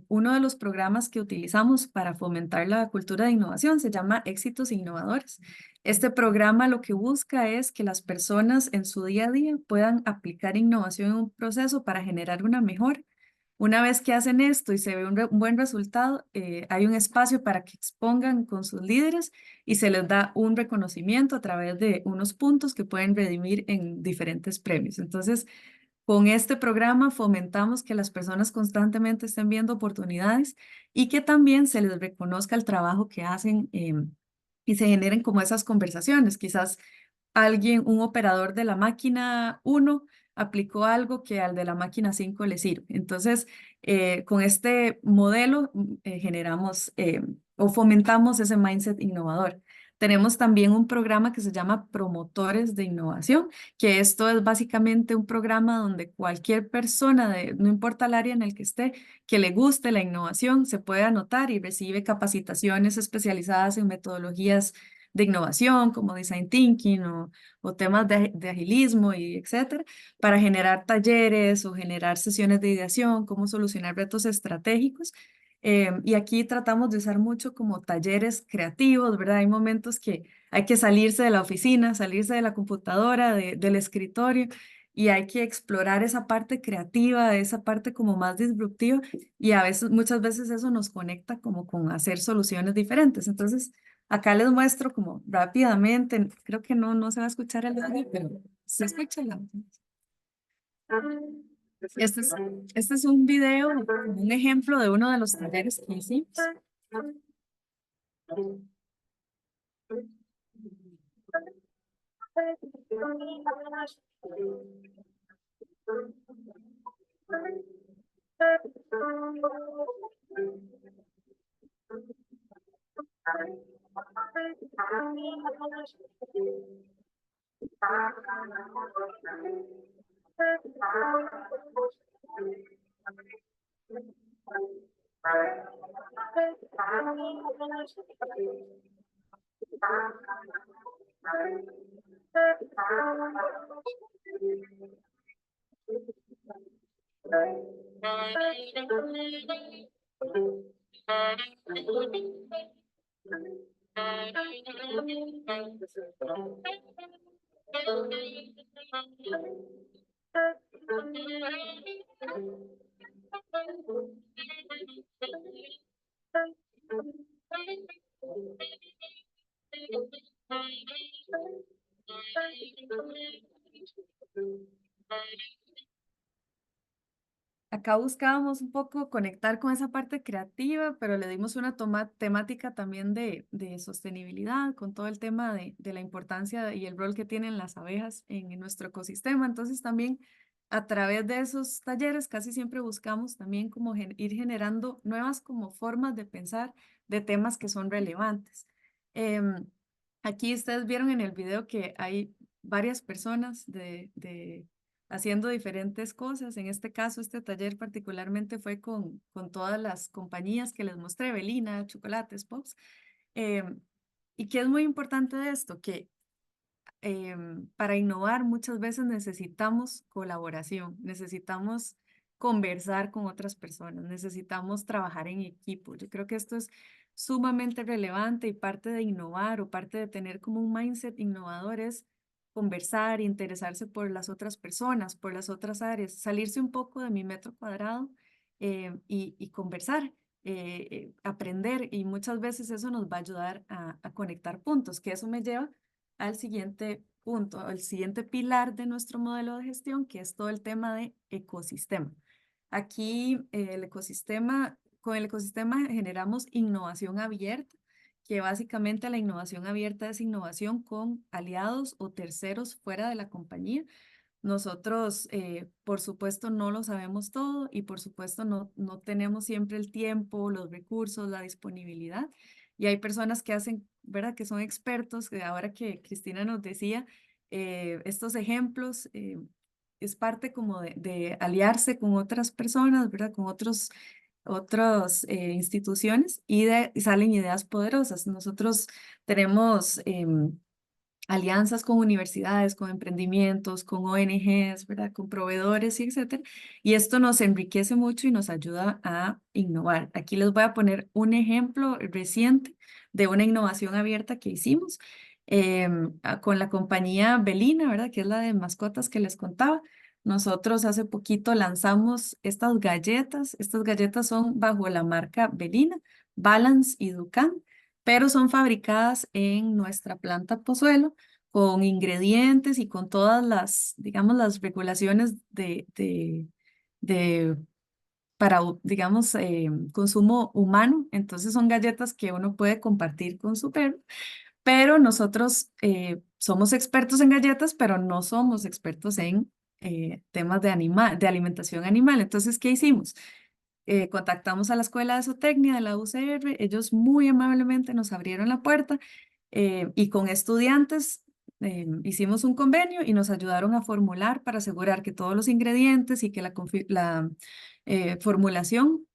uno de los programas que utilizamos para fomentar la cultura de innovación se llama Éxitos Innovadores. Este programa lo que busca es que las personas en su día a día puedan aplicar innovación en un proceso para generar una mejora. Una vez que hacen esto y se ve un buen resultado, hay un espacio para que expongan con sus líderes y se les da un reconocimiento a través de unos puntos que pueden redimir en diferentes premios. Entonces, con este programa fomentamos que las personas constantemente estén viendo oportunidades y que también se les reconozca el trabajo que hacen y se generen como esas conversaciones. Quizás alguien, un operador de la máquina 1 aplicó algo que al de la máquina 5 le sirve. Entonces, con este modelo generamos o fomentamos ese mindset innovador. Tenemos también un programa que se llama Promotores de Innovación, que esto es básicamente un programa donde cualquier persona, no importa el área en el que esté, que le guste la innovación, se puede anotar y recibe capacitaciones especializadas en metodologías de innovación como design thinking o temas de agilismo y etcétera, para generar talleres o generar sesiones de ideación, cómo solucionar retos estratégicos. Y aquí tratamos de usar mucho como talleres creativos, ¿verdad? Hay momentos que hay que salirse de la oficina, salirse de la computadora, del escritorio, y hay que explorar esa parte creativa, esa parte como más disruptiva, y a veces, muchas veces eso nos conecta como con hacer soluciones diferentes. Entonces, acá les muestro como rápidamente, creo que no se va a escuchar el audio, pero se escucha el audio. Este es un video, un ejemplo de uno de los talleres que hicimos. Acá buscábamos un poco conectar con esa parte creativa, pero le dimos una temática también de sostenibilidad, con todo el tema de la importancia y el rol que tienen las abejas en nuestro ecosistema. Entonces también a través de esos talleres casi siempre buscamos también como ir generando nuevas como formas de pensar de temas que son relevantes. Aquí ustedes vieron en el video que hay varias personas haciendo diferentes cosas. En este caso, este taller particularmente fue con todas las compañías que les mostré, Belina, Chocolates, Pops. Y que es muy importante de esto, que para innovar muchas veces necesitamos colaboración, necesitamos conversar con otras personas, necesitamos trabajar en equipo. Yo creo que esto es sumamente relevante y parte de innovar o parte de tener como un mindset innovador es conversar, interesarse por las otras personas, por las otras áreas, salirse un poco de mi metro cuadrado y conversar. Aprender y muchas veces eso nos va a ayudar a conectar puntos, que eso me lleva al siguiente punto, al siguiente pilar de nuestro modelo de gestión, que es todo el tema de ecosistema. Aquí con el ecosistema generamos innovación abierta, que básicamente la innovación abierta es innovación con aliados o terceros fuera de la compañía. Nosotros, por supuesto, no lo sabemos todo y por supuesto no tenemos siempre el tiempo, los recursos, la disponibilidad. Y hay personas que hacen, ¿verdad? Que son expertos, que ahora que Cristina nos decía, estos ejemplos, es parte como de aliarse con otras personas, ¿verdad? Con otras instituciones y salen ideas poderosas. Nosotros tenemos alianzas con universidades, con emprendimientos, con ONGs, ¿verdad? Con proveedores y etcétera. Y esto nos enriquece mucho y nos ayuda a innovar. Aquí les voy a poner un ejemplo reciente de una innovación abierta que hicimos con la compañía Belina, ¿verdad? Que es la de mascotas que les contaba. Nosotros hace poquito lanzamos estas galletas. Estas galletas son bajo la marca Belina, Balance y Ducan, pero son fabricadas en nuestra planta Pozuelo con ingredientes y con todas las, digamos, las regulaciones para, digamos, consumo humano. Entonces son galletas que uno puede compartir con su perro, pero nosotros somos expertos en galletas, pero no somos expertos en temas de alimentación animal. Entonces, ¿qué hicimos? Contactamos a la Escuela de Zootecnia de la UCR, ellos muy amablemente nos abrieron la puerta y con estudiantes hicimos un convenio y nos ayudaron a formular para asegurar que todos los ingredientes y que la formulación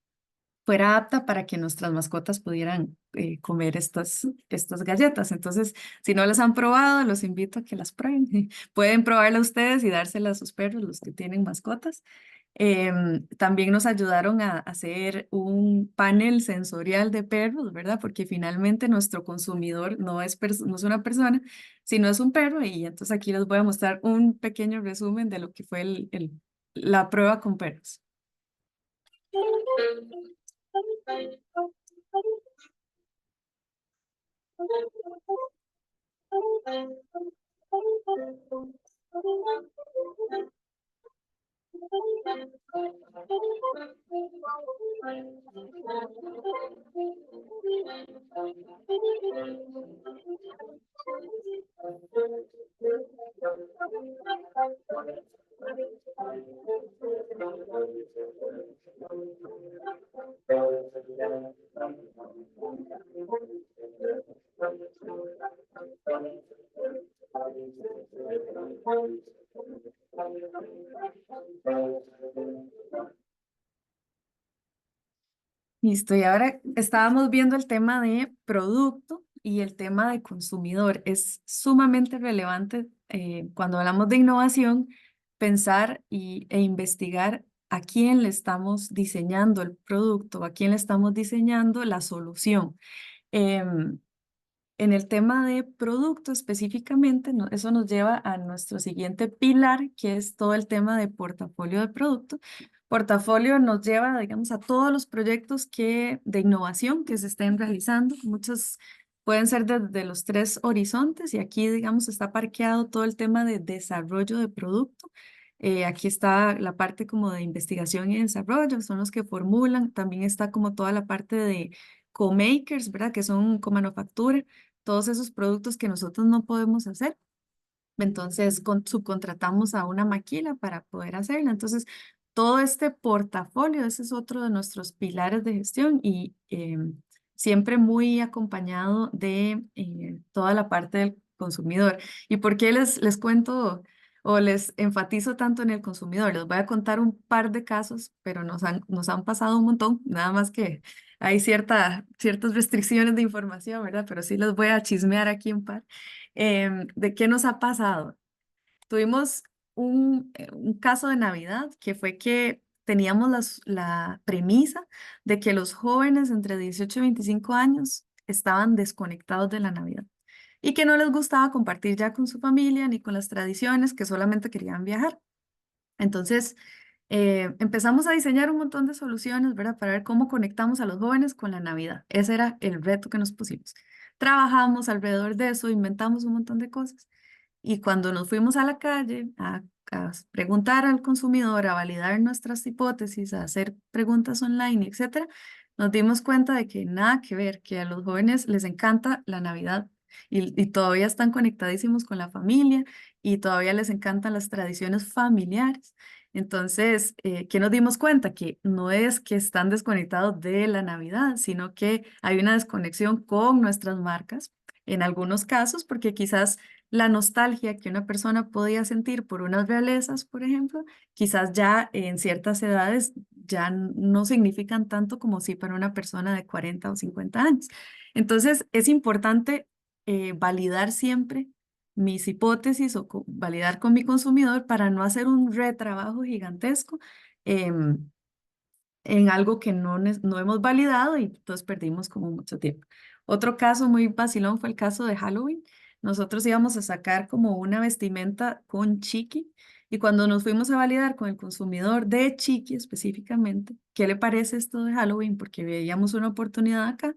fuera apta para que nuestras mascotas pudieran comer estas galletas. Entonces, si no las han probado, los invito a que las prueben. Pueden probarla ustedes y dárselas a sus perros, los que tienen mascotas. También nos ayudaron a hacer un panel sensorial de perros, ¿verdad? Porque finalmente nuestro consumidor no es una persona, sino es un perro. Y entonces aquí les voy a mostrar un pequeño resumen de lo que fue la prueba con perros. Listo, y ahora estábamos viendo el tema de producto y el tema de consumidor. Es sumamente relevante cuando hablamos de innovación, pensar e investigar a quién le estamos diseñando el producto, a quién le estamos diseñando la solución. En el tema de producto específicamente, eso nos lleva a nuestro siguiente pilar, que es todo el tema de portafolio de producto. Portafolio nos lleva, digamos, a todos los proyectos de innovación que se estén realizando. Muchos pueden ser desde los 3 horizontes y aquí, digamos, está parqueado todo el tema de desarrollo de producto. Aquí está la parte como de investigación y desarrollo, son los que formulan. También está como toda la parte de co-makers, ¿verdad? Que son co-manufactura, todos esos productos que nosotros no podemos hacer. Entonces, subcontratamos a una maquila para poder hacerla. Entonces, todo este portafolio, ese es otro de nuestros pilares de gestión y siempre muy acompañado de toda la parte del consumidor. ¿Y por qué les cuento o les enfatizo tanto en el consumidor? Les voy a contar un par de casos, pero nos han pasado un montón, nada más que hay ciertas restricciones de información, ¿verdad? Pero sí les voy a chismear aquí un par. ¿De qué nos ha pasado? Tuvimos un caso de Navidad que fue que teníamos la premisa de que los jóvenes entre 18 y 25 años estaban desconectados de la Navidad y que no les gustaba compartir ya con su familia ni con las tradiciones, que solamente querían viajar. Entonces, empezamos a diseñar un montón de soluciones, ¿verdad? Para ver cómo conectamos a los jóvenes con la Navidad. Ese era el reto que nos pusimos. trabajamos alrededor de eso, inventamos un montón de cosas. Y cuando nos fuimos a la calle a preguntar al consumidor, a validar nuestras hipótesis, a hacer preguntas online, etcétera, nos dimos cuenta de que nada que ver, que a los jóvenes les encanta la Navidad y todavía están conectadísimos con la familia y todavía les encantan las tradiciones familiares. Entonces, ¿qué nos dimos cuenta? Que no es que están desconectados de la Navidad, sino que hay una desconexión con nuestras marcas, en algunos casos, porque quizás la nostalgia que una persona podía sentir por unas realezas, por ejemplo, quizás ya en ciertas edades ya no significan tanto como si para una persona de 40 o 50 años. Entonces, es importante validar siempre mis hipótesis o validar con mi consumidor para no hacer un retrabajo gigantesco en algo que no hemos validado y entonces perdimos como mucho tiempo. Otro caso muy vacilón fue el caso de Halloween. Nosotros íbamos a sacar como una vestimenta con chiqui y cuando nos fuimos a validar con el consumidor de chiqui específicamente, ¿qué le parece esto de Halloween? Porque veíamos una oportunidad acá.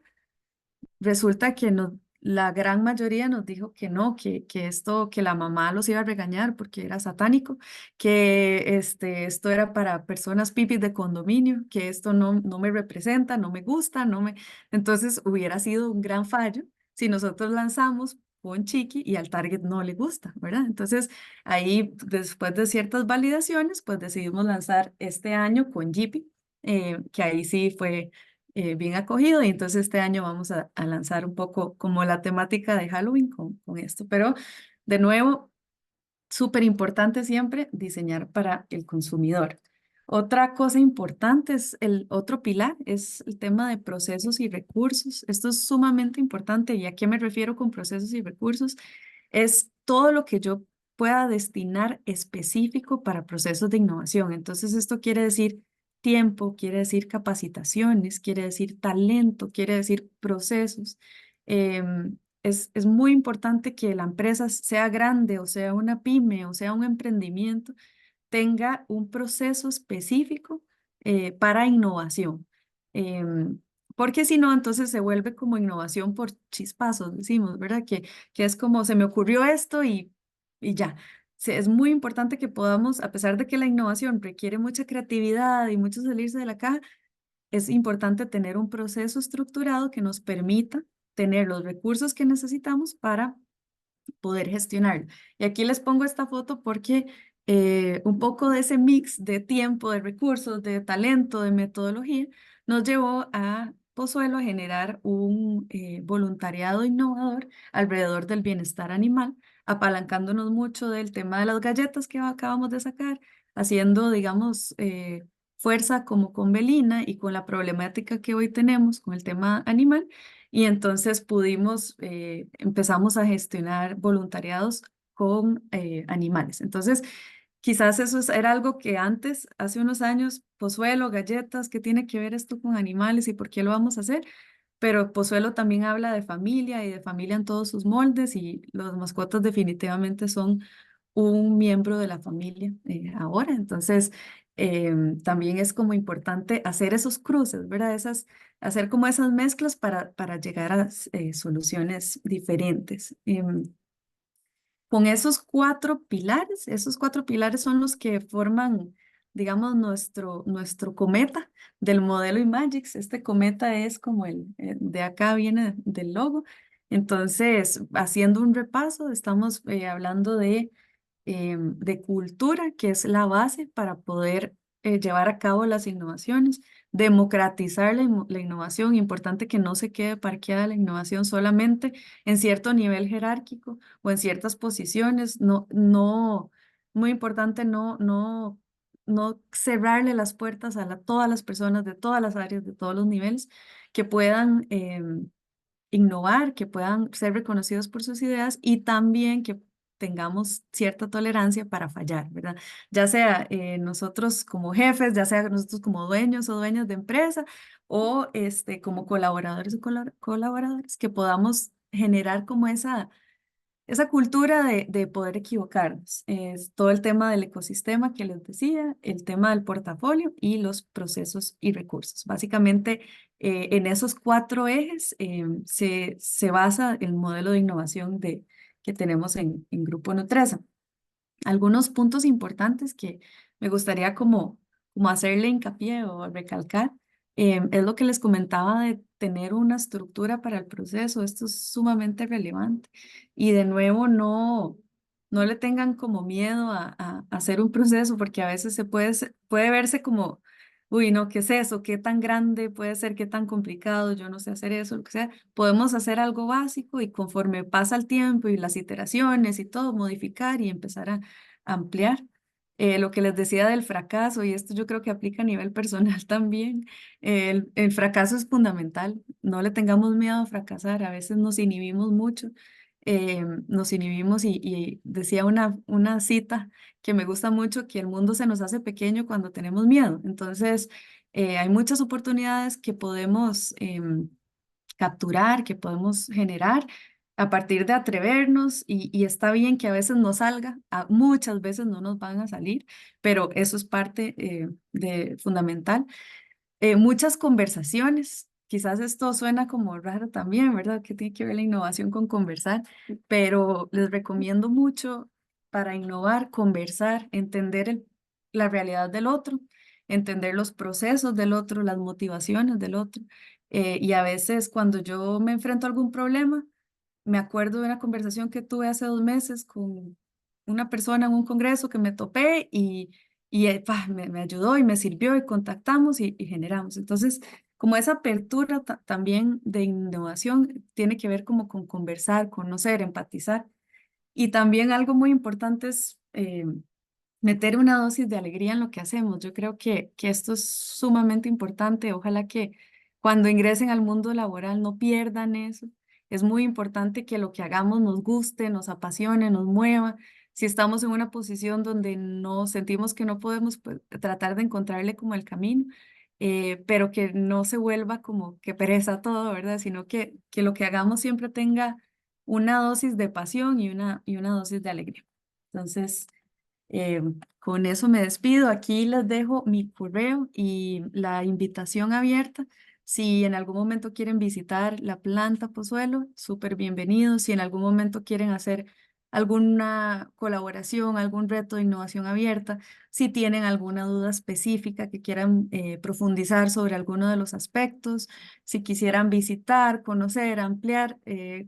Resulta que la gran mayoría nos dijo que no, que esto, que la mamá los iba a regañar porque era satánico, que esto era para personas pipis de condominio, que esto no me representa, no me gusta, no me... Entonces hubiera sido un gran fallo si nosotros lanzamos con Chiqui y al target no le gusta, ¿verdad? Entonces ahí, después de ciertas validaciones, pues decidimos lanzar este año con Jeepy, que ahí sí fue bien acogido y entonces este año vamos a lanzar un poco como la temática de Halloween con esto. Pero de nuevo, súper importante siempre diseñar para el consumidor. Otra cosa importante es el otro pilar, es el tema de procesos y recursos. Esto es sumamente importante y a qué me refiero con procesos y recursos. Es todo lo que yo pueda destinar específico para procesos de innovación. Entonces, esto quiere decir tiempo, quiere decir capacitaciones, quiere decir talento, quiere decir procesos. Es muy importante que la empresa sea grande o sea una pyme o sea un emprendimiento, tenga un proceso específico para innovación. Porque si no, entonces se vuelve como innovación por chispazos, decimos, ¿verdad? Que es como se me ocurrió esto y ya. Es muy importante que podamos, a pesar de que la innovación requiere mucha creatividad y mucho salirse de la caja, es importante tener un proceso estructurado que nos permita tener los recursos que necesitamos para poder gestionarlo. Y aquí les pongo esta foto porque un poco de ese mix de tiempo, de recursos, de talento, de metodología, nos llevó a Pozuelo a generar un voluntariado innovador alrededor del bienestar animal, apalancándonos mucho del tema de las galletas que acabamos de sacar, haciendo, digamos, fuerza como con Belina y con la problemática que hoy tenemos con el tema animal. Y entonces empezamos a gestionar voluntariados con animales. Entonces, quizás era algo que antes, hace unos años, Pozuelo, galletas, ¿qué tiene que ver esto con animales y por qué lo vamos a hacer? Pero Pozuelo también habla de familia y de familia en todos sus moldes y los mascotas definitivamente son un miembro de la familia ahora. Entonces, también es como importante hacer esos cruces, ¿verdad? Hacer como esas mezclas para llegar a soluciones diferentes. Con esos cuatro pilares son los que forman, digamos, nuestro cometa del modelo Imagix. Este cometa es como de acá viene del logo. Entonces, haciendo un repaso, estamos hablando de cultura, que es la base para poder llevar a cabo las innovaciones, democratizar la innovación, importante que no se quede parqueada la innovación solamente en cierto nivel jerárquico o en ciertas posiciones, muy importante no cerrarle las puertas a todas las personas de todas las áreas, de todos los niveles, que puedan innovar, que puedan ser reconocidos por sus ideas y también que tengamos cierta tolerancia para fallar, ¿verdad? Ya sea nosotros como jefes, ya sea nosotros como dueños o dueñas de empresa o como colaboradores o colaboradores, que podamos generar como esa cultura de poder equivocarnos. Es todo el tema del ecosistema que les decía, el tema del portafolio y los procesos y recursos. Básicamente, En esos 4 ejes se basa el modelo de innovación que tenemos en Grupo Nutresa. Algunos puntos importantes que me gustaría como hacerle hincapié o recalcar es lo que les comentaba de tener una estructura para el proceso. Esto es sumamente relevante. Y de nuevo, no le tengan como miedo a hacer un proceso, porque a veces puede verse como, uy, no, ¿qué es eso? ¿Qué tan grande puede ser? ¿Qué tan complicado? Yo no sé hacer eso, lo que sea. Podemos hacer algo básico y conforme pasa el tiempo y las iteraciones y todo, modificar y empezar a ampliar. Lo que les decía del fracaso, y esto yo creo que aplica a nivel personal también, el fracaso es fundamental, no le tengamos miedo a fracasar, a veces nos inhibimos mucho, nos inhibimos y decía una cita que me gusta mucho, que el mundo se nos hace pequeño cuando tenemos miedo, entonces hay muchas oportunidades que podemos capturar, que podemos generar a partir de atrevernos y está bien que a veces no salga, muchas veces no nos van a salir, pero eso es parte fundamental. Muchas conversaciones, quizás esto suena como raro también, ¿verdad? Que tiene que ver la innovación con conversar, pero les recomiendo mucho para innovar, conversar, entender la realidad del otro, entender los procesos del otro, las motivaciones del otro. Y a veces cuando yo me enfrento a algún problema, me acuerdo de una conversación que tuve hace 2 meses con una persona en un congreso que me topé y me ayudó y me sirvió y contactamos y generamos. Entonces, como esa apertura también de innovación tiene que ver como con conversar, conocer, empatizar. Y también algo muy importante es meter una dosis de alegría en lo que hacemos. Yo creo que esto es sumamente importante. Ojalá que cuando ingresen al mundo laboral no pierdan eso. Es muy importante que lo que hagamos nos guste, nos apasione, nos mueva. Si estamos en una posición donde no sentimos que no podemos, pues tratar de encontrarle como el camino, pero que no se vuelva como que pereza todo, ¿verdad? Sino que lo que hagamos siempre tenga una dosis de pasión y una dosis de alegría. Entonces, eh, con eso me despido. Aquí les dejo mi correo y la invitación abierta. Si en algún momento quieren visitar la planta Pozuelo, súper bienvenidos. Si en algún momento quieren hacer alguna colaboración, algún reto de innovación abierta, si tienen alguna duda específica que quieran profundizar sobre alguno de los aspectos, si quisieran visitar, conocer, ampliar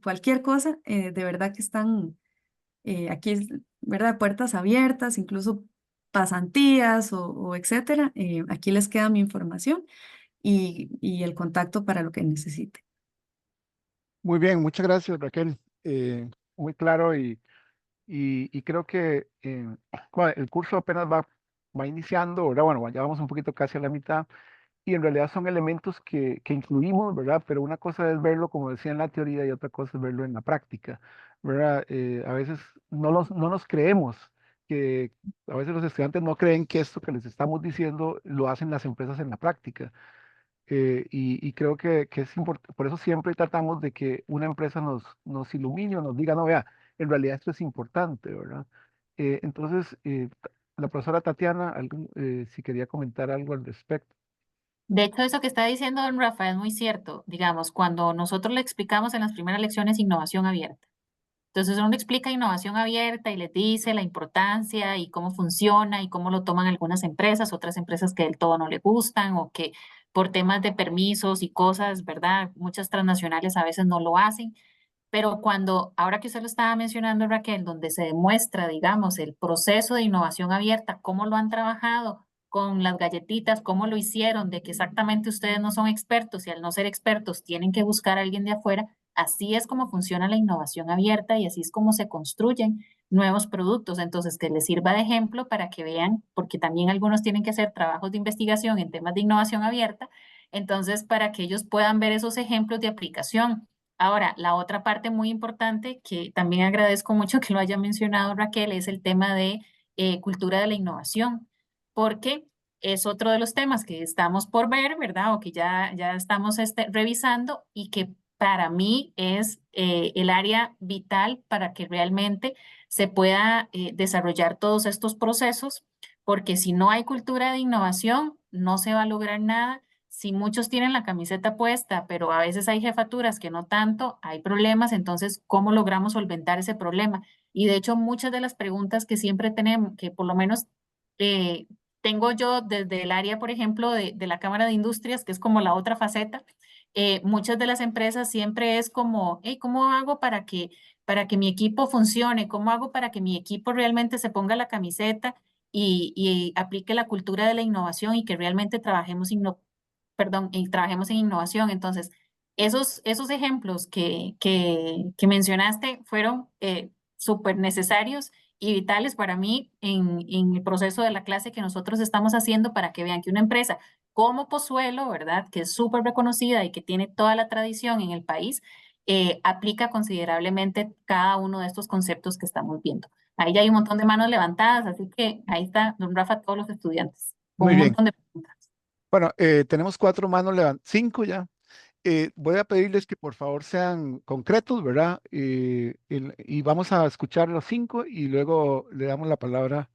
cualquier cosa, de verdad que están aquí, ¿verdad? Puertas abiertas, incluso pasantías o etcétera. Aquí les queda mi información y el contacto para lo que necesite. Muy bien, muchas gracias, Raquel. Muy claro y creo que el curso apenas va iniciando, ¿verdad? Bueno, ya vamos un poquito casi a la mitad y en realidad son elementos que incluimos, ¿verdad? Pero una cosa es verlo, como decía en la teoría, y otra cosa es verlo en la práctica, ¿verdad? A veces no nos creemos, que a veces los estudiantes no creen que esto que les estamos diciendo lo hacen las empresas en la práctica. Y creo que es importante, por eso siempre tratamos de que una empresa nos ilumine o nos diga, no, vea, en realidad esto es importante, ¿verdad? Entonces, la profesora Tatiana, si quería comentar algo al respecto. De hecho, eso que está diciendo don Rafa es muy cierto. Digamos, cuando nosotros le explicamos en las primeras lecciones innovación abierta. Entonces uno explica innovación abierta y les dice la importancia y cómo funciona y cómo lo toman algunas empresas, otras empresas que del todo no le gustan o que por temas de permisos y cosas, ¿verdad? Muchas transnacionales a veces no lo hacen. Pero cuando, ahora que usted lo estaba mencionando, Raquel, donde se demuestra, digamos, el proceso de innovación abierta, cómo lo han trabajado con las galletitas, cómo lo hicieron, de que exactamente ustedes no son expertos y al no ser expertos tienen que buscar a alguien de afuera, así es como funciona la innovación abierta y así es como se construyen nuevos productos. Entonces, que les sirva de ejemplo para que vean, porque también algunos tienen que hacer trabajos de investigación en temas de innovación abierta, entonces para que ellos puedan ver esos ejemplos de aplicación. Ahora, la otra parte muy importante que también agradezco mucho que lo haya mencionado Raquel es el tema de cultura de la innovación, porque es otro de los temas que estamos por ver, ¿verdad? O que ya estamos revisando y que para mí es el área vital para que realmente se pueda desarrollar todos estos procesos, porque si no hay cultura de innovación, no se va a lograr nada. si muchos tienen la camiseta puesta, pero a veces hay jefaturas que no tanto, hay problemas, entonces, ¿cómo logramos solventar ese problema? Y de hecho, muchas de las preguntas que siempre tenemos, que por lo menos eh, tengo yo desde el área, por ejemplo, de la Cámara de Industrias, que es como la otra faceta, muchas de las empresas siempre es como, hey, ¿cómo hago para que mi equipo funcione? ¿Cómo hago para que mi equipo realmente se ponga la camiseta y aplique la cultura de la innovación y que realmente trabajemos, y trabajemos en innovación? Entonces, esos ejemplos que mencionaste fueron súper necesarios y vitales para mí en el proceso de la clase que nosotros estamos haciendo para que vean que una empresa como Pozuelo, ¿verdad? Que es súper reconocida y que tiene toda la tradición en el país, aplica considerablemente cada uno de estos conceptos que estamos viendo. Ahí ya hay un montón de manos levantadas, así que ahí está, don Rafa, todos los estudiantes, con Muy un bien. montón de preguntas. Bueno, tenemos 4 manos levantadas, 5 ya. Voy a pedirles que por favor sean concretos, ¿verdad? Y vamos a escuchar los 5 y luego le damos la palabra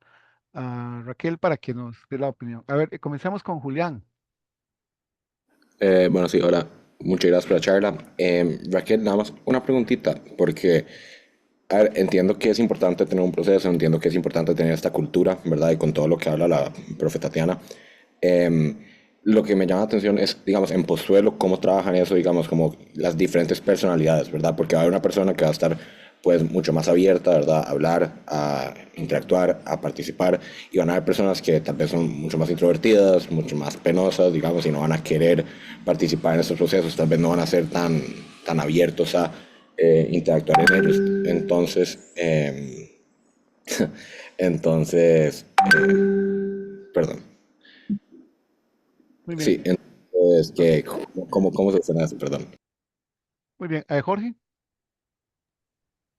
a Raquel para que nos dé la opinión. A ver, comencemos con Julián. Bueno, sí, hola. Muchas gracias por la charla. Raquel, nada más una preguntita, porque a ver, entiendo que es importante tener un proceso, entiendo que es importante tener esta cultura, ¿verdad? Y con todo lo que habla la profe Tatiana. Em, lo que me llama la atención es, digamos, en Pozuelo, cómo trabajan eso, digamos, como las diferentes personalidades, ¿verdad? Porque va a haber una persona que va a estar, pues, mucho más abierta, ¿verdad? A hablar, a interactuar, a participar, y van a haber personas que tal vez son mucho más introvertidas, mucho más penosas, digamos, y no van a querer participar en estos procesos, tal vez no van a ser tan abiertos a interactuar en ellos. Entonces, entonces, perdón. Muy bien, Sí, entonces, ¿cómo se funciona eso? Perdón. muy bien. Jorge.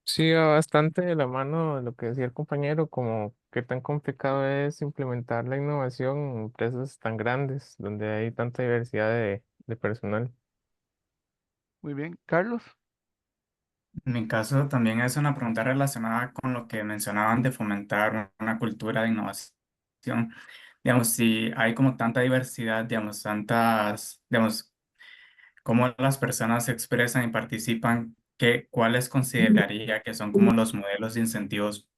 Sí, va bastante de la mano de lo que decía el compañero, como qué tan complicado es implementar la innovación en empresas tan grandes, donde hay tanta diversidad de personal. Muy bien. Carlos. En mi caso también es una pregunta relacionada con lo que mencionaban de fomentar una cultura de innovación. Digamos, si hay como tanta diversidad, digamos, digamos, cómo las personas se expresan y participan, ¿cuáles consideraría que son como los modelos de incentivos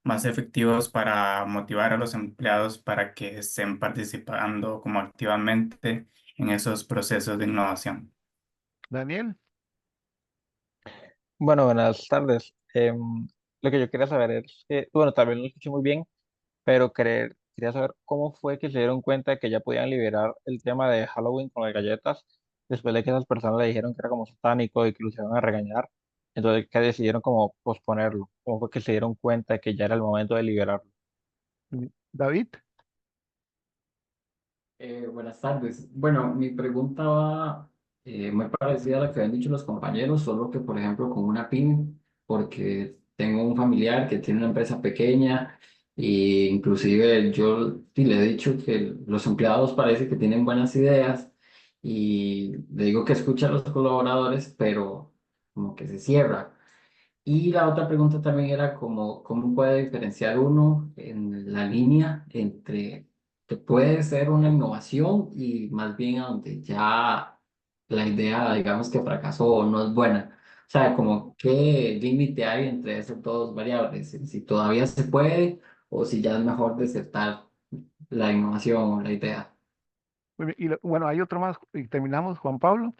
más efectivos para motivar a los empleados para que estén participando como activamente en esos procesos de innovación? Daniel. Bueno, buenas tardes. Lo que yo quería saber es que, bueno, tal vez no lo escuché muy bien, pero quería saber cómo fue que se dieron cuenta de que ya podían liberar el tema de Halloween con las galletas después de que esas personas le dijeron que era como satánico y que lo iban a regañar. Entonces, que decidieron como posponerlo. ¿Cómo fue que se dieron cuenta de que ya era el momento de liberarlo? David. Buenas tardes. Bueno, mi pregunta va muy parecida a la que habían dicho los compañeros, solo que, por ejemplo, con una pyme, porque tengo un familiar que tiene una empresa pequeña e inclusive yo sí le he dicho que los empleados parece que tienen buenas ideas y le digo que escucha a los colaboradores, pero como que se cierra. Y la otra pregunta también era cómo puede diferenciar uno en la línea entre que puede ser una innovación y más bien a donde ya la idea, digamos que fracasó o no es buena. O sea, como qué límite hay entre esas dos variables, si todavía se puede o si ya es mejor desertar la innovación o la idea. Muy bien. Bueno, hay otro más y terminamos. Juan Pablo.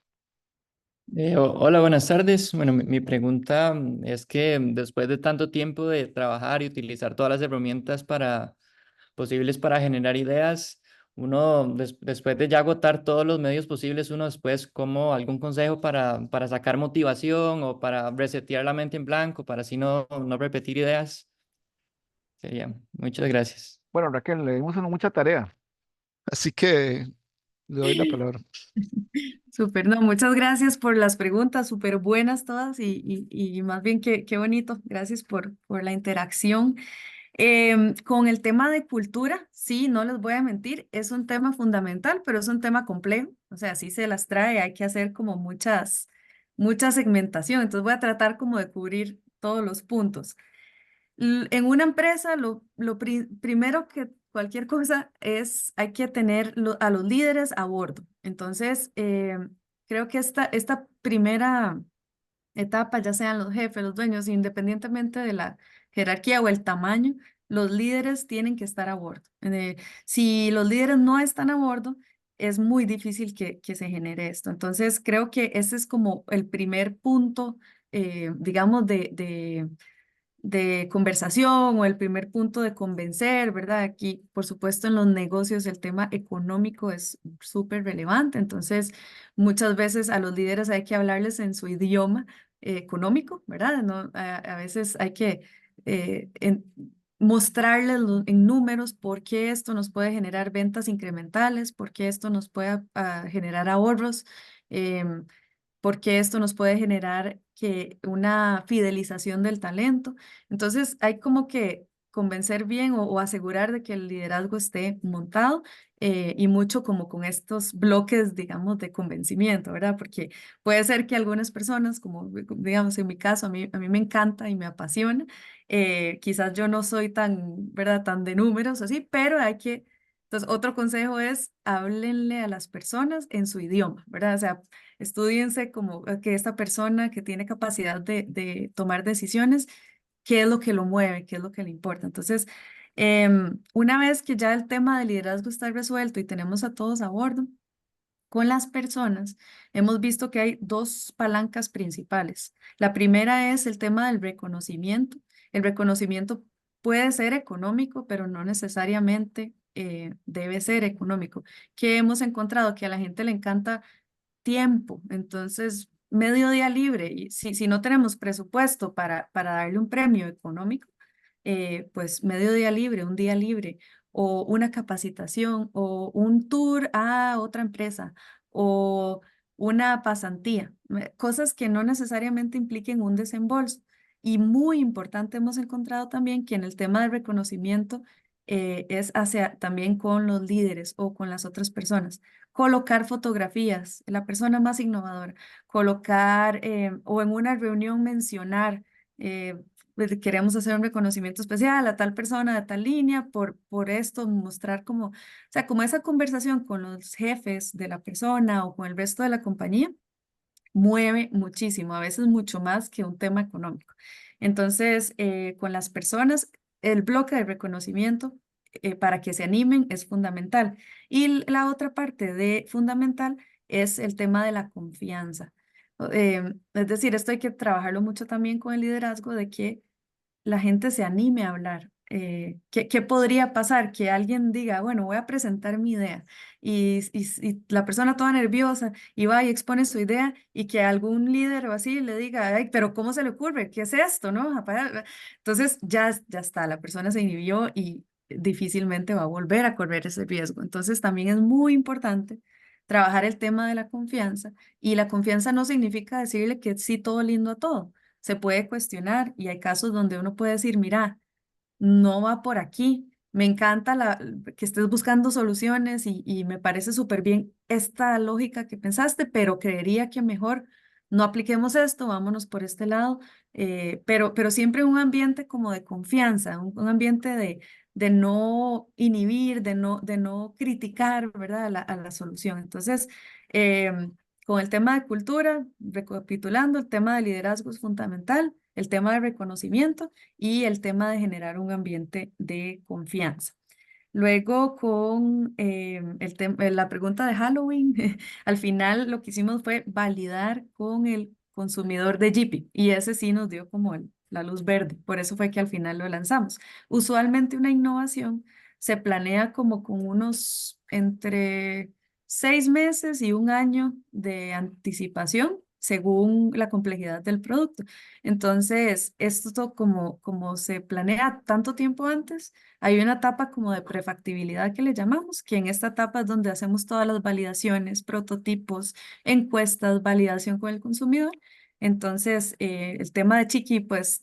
Hola, buenas tardes. Bueno, mi pregunta es que después de tanto tiempo de trabajar y utilizar todas las herramientas posibles para generar ideas, uno después de ya agotar todos los medios posibles, uno después, ¿como algún consejo para sacar motivación o para resetear la mente en blanco, para así no repetir ideas? Sería. Muchas gracias. Bueno, Raquel, le dimos mucha tarea, así que le doy la palabra. Súper, no, muchas gracias por las preguntas, súper buenas todas y más bien qué bonito, gracias por la interacción. Con el tema de cultura, sí, no les voy a mentir, es un tema fundamental, pero es un tema complejo, o sea, sí se las trae, hay que hacer como mucha segmentación, entonces voy a tratar como de cubrir todos los puntos. En una empresa, lo primero cualquier cosa hay que tener a los líderes a bordo. Entonces, creo que esta primera etapa, ya sean los jefes, los dueños, independientemente de la jerarquía o el tamaño, los líderes tienen que estar a bordo. Si los líderes no están a bordo, es muy difícil que se genere esto. Entonces, creo que ese es como el primer punto, digamos, de conversación o el primer punto de convencer, ¿verdad? Aquí, por supuesto, en los negocios el tema económico es súper relevante, entonces muchas veces a los líderes hay que hablarles en su idioma económico, ¿verdad? No, a veces hay que mostrarles en números por qué esto nos puede generar ventas incrementales, por qué esto nos puede generar ahorros. Porque esto nos puede generar una fidelización del talento. Entonces, hay como que convencer bien o asegurar de que el liderazgo esté montado y mucho como con estos bloques, digamos, de convencimiento, ¿verdad? Porque puede ser que algunas personas, como digamos en mi caso, a mí me encanta y me apasiona, quizás yo no soy tan, ¿verdad? Tan de números así, pero hay que... Entonces, otro consejo es háblenle a las personas en su idioma, ¿verdad? O sea, estudiense como que esta persona que tiene capacidad de tomar decisiones, qué es lo que lo mueve, qué es lo que le importa. Entonces, una vez que ya el tema del liderazgo está resuelto y tenemos a todos a bordo, con las personas, hemos visto que hay dos palancas principales. La primera es el tema del reconocimiento. El reconocimiento puede ser económico, pero no necesariamente debe ser económico. Que hemos encontrado que a la gente le encanta tiempo, entonces medio día libre, y si no tenemos presupuesto para darle un premio económico, pues medio día libre, un día libre, o una capacitación, o un tour a otra empresa, o una pasantía, cosas que no necesariamente impliquen un desembolso. Y muy importante, hemos encontrado también que en el tema del reconocimiento es hacia también con los líderes o con las otras personas colocar fotografías, la persona más innovadora, colocar o en una reunión mencionar, queremos hacer un reconocimiento especial a tal persona de tal línea por esto, mostrar como, o sea, como esa conversación con los jefes de la persona o con el resto de la compañía mueve muchísimo, a veces mucho más que un tema económico. Entonces, con las personas, el bloque de reconocimiento para que se animen es fundamental. Y la otra parte de fundamental es el tema de la confianza. Es decir, esto hay que trabajarlo mucho también con el liderazgo de que la gente se anime a hablar. ¿Qué podría pasar? Que alguien diga, bueno, voy a presentar mi idea y la persona toda nerviosa y va y expone su idea y que algún líder o así le diga, ay, pero ¿cómo se le ocurre? ¿Qué es esto? ¿No? Entonces ya está, la persona se inhibió y difícilmente va a volver a correr ese riesgo. Entonces también es muy importante trabajar el tema de la confianza y la confianza no significa decirle que sí todo lindo a todo, se puede cuestionar y hay casos donde uno puede decir, mira, no va por aquí. Me encanta que estés buscando soluciones y me parece súper bien esta lógica que pensaste, pero creería que mejor no apliquemos esto, vámonos por este lado, pero siempre un ambiente como de confianza, un ambiente de no inhibir, de no criticar, ¿verdad? A la solución. Entonces, con el tema de cultura, recapitulando, el tema de liderazgo es fundamental, el tema de reconocimiento y el tema de generar un ambiente de confianza. Luego con la pregunta de Halloween, al final lo que hicimos fue validar con el consumidor de Jeepy y ese sí nos dio como la luz verde, por eso fue que al final lo lanzamos. Usualmente una innovación se planea como con unos entre 6 meses y un año de anticipación según la complejidad del producto. Entonces, esto como se planea tanto tiempo antes, hay una etapa como de prefactibilidad que le llamamos, que en esta etapa es donde hacemos todas las validaciones, prototipos, encuestas, validación con el consumidor. Entonces, el tema de Chiqui, pues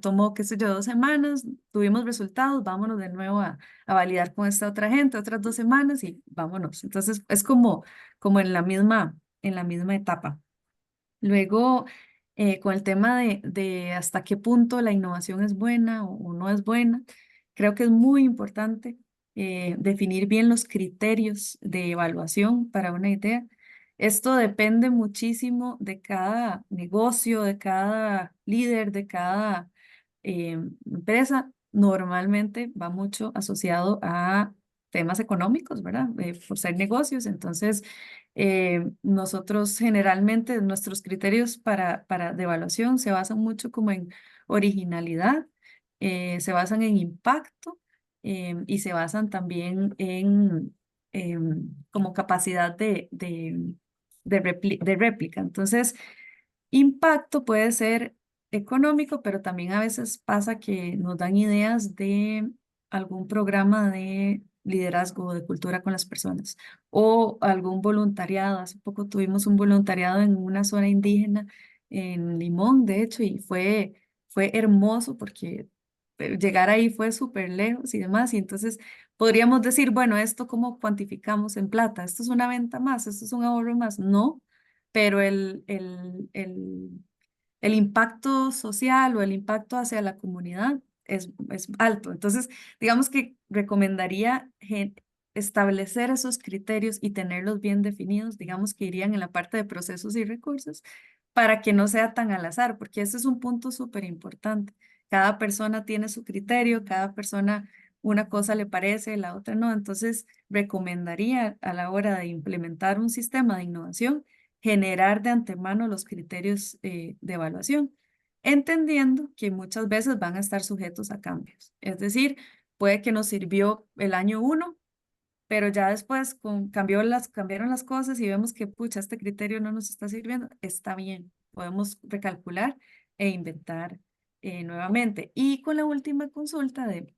tomó, qué sé yo, 2 semanas, tuvimos resultados, vámonos de nuevo a validar con esta otra gente, otras 2 semanas y vámonos. Entonces, es como en la misma etapa. Luego, con el tema de hasta qué punto la innovación es buena o no es buena, creo que es muy importante definir bien los criterios de evaluación para una idea. Esto depende muchísimo de cada negocio, de cada líder, de cada empresa. Normalmente va mucho asociado a temas económicos, ¿verdad? Por ser negocios. Entonces, nosotros generalmente nuestros criterios de evaluación se basan mucho como en originalidad, se basan en impacto y se basan también en como capacidad de réplica. Entonces, impacto puede ser económico, pero también a veces pasa que nos dan ideas de algún programa de liderazgo, de cultura con las personas o algún voluntariado. Hace poco tuvimos un voluntariado en una zona indígena en Limón, de hecho, y fue hermoso porque llegar ahí fue súper lejos y demás. Y entonces podríamos decir, bueno, ¿esto cómo cuantificamos en plata? ¿Esto es una venta más? ¿Esto es un ahorro más? No, pero el impacto social o el impacto hacia la comunidad es alto. Entonces, digamos que recomendaría establecer esos criterios y tenerlos bien definidos, digamos que irían en la parte de procesos y recursos, para que no sea tan al azar, porque ese es un punto súper importante. Cada persona tiene su criterio, cada persona una cosa le parece, la otra no. Entonces, recomendaría a la hora de implementar un sistema de innovación, generar de antemano los criterios de evaluación, entendiendo que muchas veces van a estar sujetos a cambios. Es decir, puede que nos sirvió el año 1, pero ya después cambiaron las cosas y vemos que, pucha, este criterio no nos está sirviendo. Está bien, podemos recalcular e inventar nuevamente. Y con la última consulta de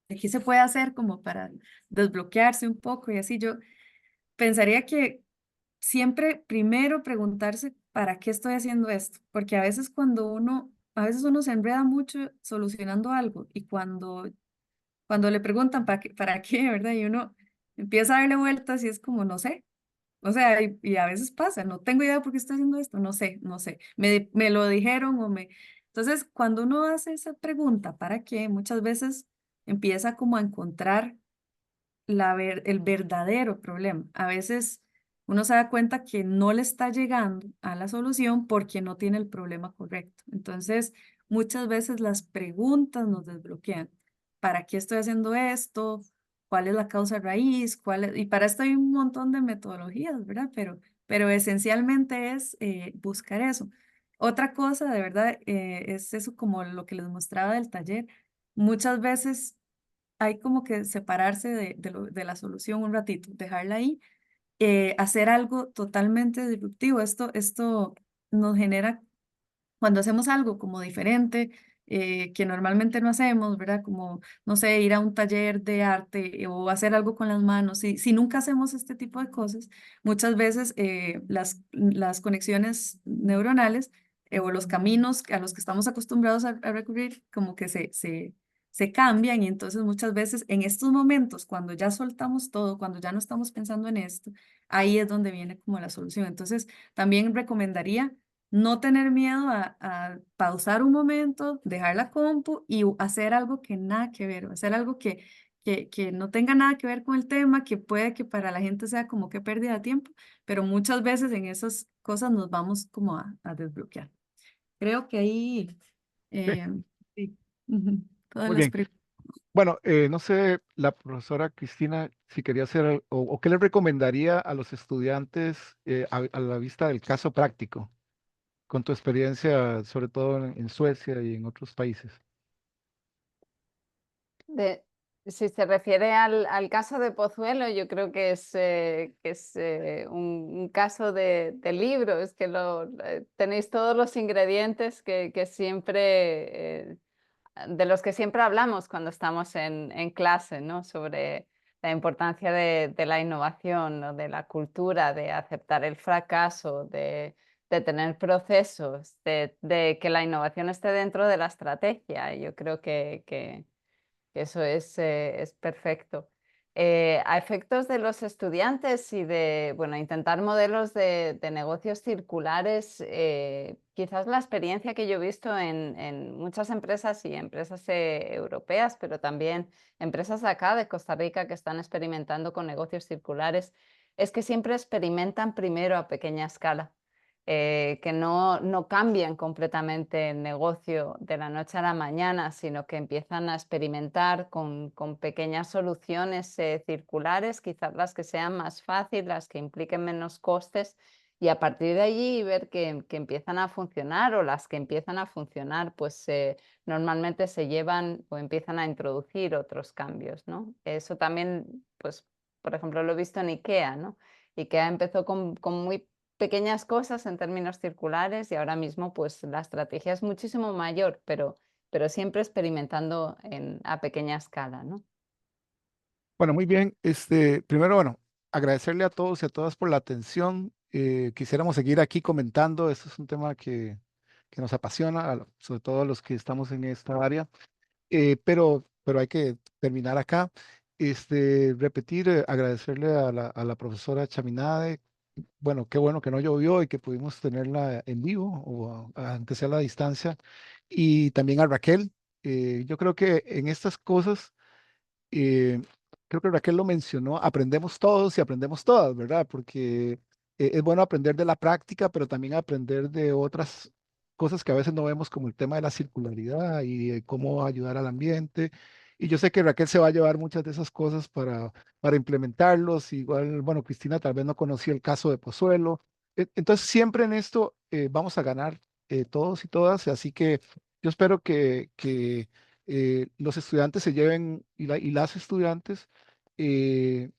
qué se puede hacer como para desbloquearse un poco y así, yo pensaría que siempre primero preguntarse para qué estoy haciendo esto, porque a veces uno se enreda mucho solucionando algo y cuando le preguntan para qué, ¿verdad? Y uno empieza a darle vueltas y es como, no sé, o sea, y a veces pasa, no tengo idea por qué estoy haciendo esto, no sé, me lo dijeron o me... Entonces, cuando uno hace esa pregunta, ¿para qué? Muchas veces empieza como a encontrar el verdadero problema. A veces uno se da cuenta que no le está llegando a la solución porque no tiene el problema correcto. Entonces, muchas veces las preguntas nos desbloquean. ¿Para qué estoy haciendo esto? ¿Cuál es la causa raíz? Y para esto hay un montón de metodologías, ¿verdad? Pero esencialmente es buscar eso. Otra cosa, de verdad, es eso como lo que les mostraba del taller. Muchas veces hay como que separarse de la solución un ratito, dejarla ahí, hacer algo totalmente disruptivo. Esto nos genera, cuando hacemos algo como diferente, que normalmente no hacemos, ¿verdad? Como, no sé, ir a un taller de arte o hacer algo con las manos. Si nunca hacemos este tipo de cosas, muchas veces las conexiones neuronales o los caminos a los que estamos acostumbrados a recurrir, como que se cambian y entonces muchas veces en estos momentos, cuando ya soltamos todo, cuando ya no estamos pensando en esto, ahí es donde viene como la solución. Entonces, también recomendaría no tener miedo a pausar un momento, dejar la compu y hacer algo que nada que ver, hacer algo que no tenga nada que ver con el tema, que puede que para la gente sea como que pérdida de tiempo, pero muchas veces en esas cosas nos vamos como a desbloquear. Creo que ahí, Sí, sí, ujú, todas muy las bien. preguntas. Bueno, no sé, la profesora Cristina, si quería hacer, o qué le recomendaría a los estudiantes a la vista del caso práctico, con tu experiencia, sobre todo en Suecia y en otros países. Si se refiere al caso de Pozuelo, yo creo que es un caso de libro, es que tenéis todos los ingredientes que siempre, de los que siempre hablamos cuando estamos en clase, ¿no? Sobre la importancia de la innovación, ¿no? De la cultura, de aceptar el fracaso, de tener procesos, de que la innovación esté dentro de la estrategia. Yo creo que eso es perfecto. A efectos de los estudiantes y de, bueno, intentar modelos de negocios circulares, quizás la experiencia que yo he visto en muchas empresas y empresas europeas, pero también empresas de acá, de Costa Rica, que están experimentando con negocios circulares, es que siempre experimentan primero a pequeña escala. Que no cambian completamente el negocio de la noche a la mañana, sino que empiezan a experimentar con pequeñas soluciones circulares, quizás las que sean más fáciles, las que impliquen menos costes, y a partir de allí ver que empiezan a funcionar, o las que empiezan a funcionar, pues normalmente se llevan o empiezan a introducir otros cambios, ¿no? Eso también, pues, por ejemplo, lo he visto en IKEA, ¿no? IKEA empezó con muy pequeñas cosas en términos circulares y ahora mismo pues la estrategia es muchísimo mayor, pero siempre experimentando a pequeña escala, ¿no? Bueno, muy bien. Primero, bueno, agradecerle a todos y a todas por la atención. Quisiéramos seguir aquí comentando. Esto es un tema que nos apasiona, sobre todo a los que estamos en esta área. Pero hay que terminar acá. Repetir, agradecerle a la profesora Chaminade. Bueno, qué bueno que no llovió y que pudimos tenerla en vivo, o aunque sea a la distancia. Y también a Raquel. Yo creo que en estas cosas, eh, creo que Raquel lo mencionó, aprendemos todos y aprendemos todas, ¿verdad? Porque es bueno aprender de la práctica, pero también aprender de otras cosas que a veces no vemos, como el tema de la circularidad y de cómo ayudar al ambiente. Y yo sé que Raquel se va a llevar muchas de esas cosas para implementarlos. Igual, bueno, Cristina tal vez no conocía el caso de Pozuelo. Entonces, siempre en esto vamos a ganar todos y todas. Así que yo espero que los estudiantes se lleven, y las estudiantes, eh,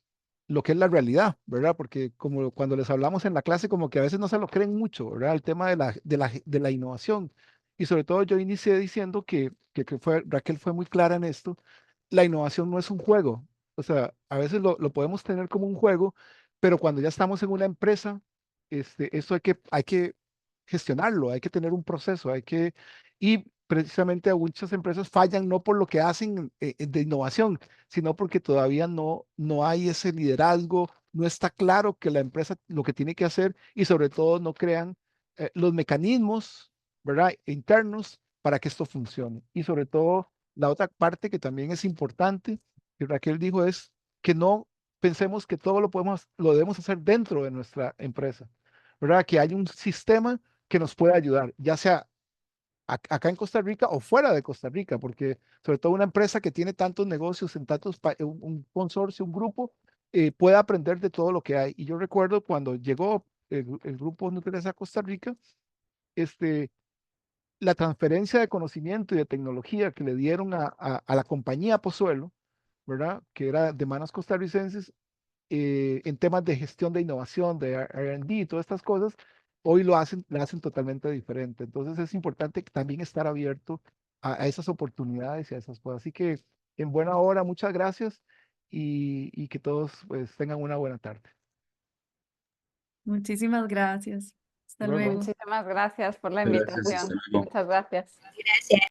lo que es la realidad, ¿verdad? Porque como cuando les hablamos en la clase, como que a veces no se lo creen mucho, ¿verdad? El tema de la innovación. Y sobre todo yo inicié diciendo Raquel fue muy clara en esto: la innovación no es un juego. O sea, a veces lo podemos tener como un juego, pero cuando ya estamos en una empresa, esto hay que gestionarlo, hay que tener un proceso, y precisamente muchas empresas fallan no por lo que hacen de innovación, sino porque todavía no hay ese liderazgo, no está claro que la empresa lo que tiene que hacer, y sobre todo no crean los mecanismos, ¿verdad?, internos para que esto funcione. Y sobre todo, la otra parte que también es importante, que Raquel dijo, es que no pensemos que todo lo debemos hacer dentro de nuestra empresa, ¿verdad? Que hay un sistema que nos puede ayudar, ya sea acá en Costa Rica o fuera de Costa Rica, porque sobre todo una empresa que tiene tantos negocios en un consorcio, un grupo, puede aprender de todo lo que hay. Y yo recuerdo cuando llegó el grupo Nutresa a Costa Rica, este, la transferencia de conocimiento y de tecnología que le dieron a la compañía Pozuelo, ¿verdad?, que era de manos costarricenses, en temas de gestión de innovación, de R&D y todas estas cosas, hoy la hacen totalmente diferente. Entonces es importante también estar abierto a esas oportunidades y a esas cosas. Así que en buena hora, muchas gracias, y que todos pues tengan una buena tarde. Muchísimas gracias. Hasta Luego. luego. Muchísimas gracias por la Gracias, hasta invitación. luego. Muchas gracias. Gracias.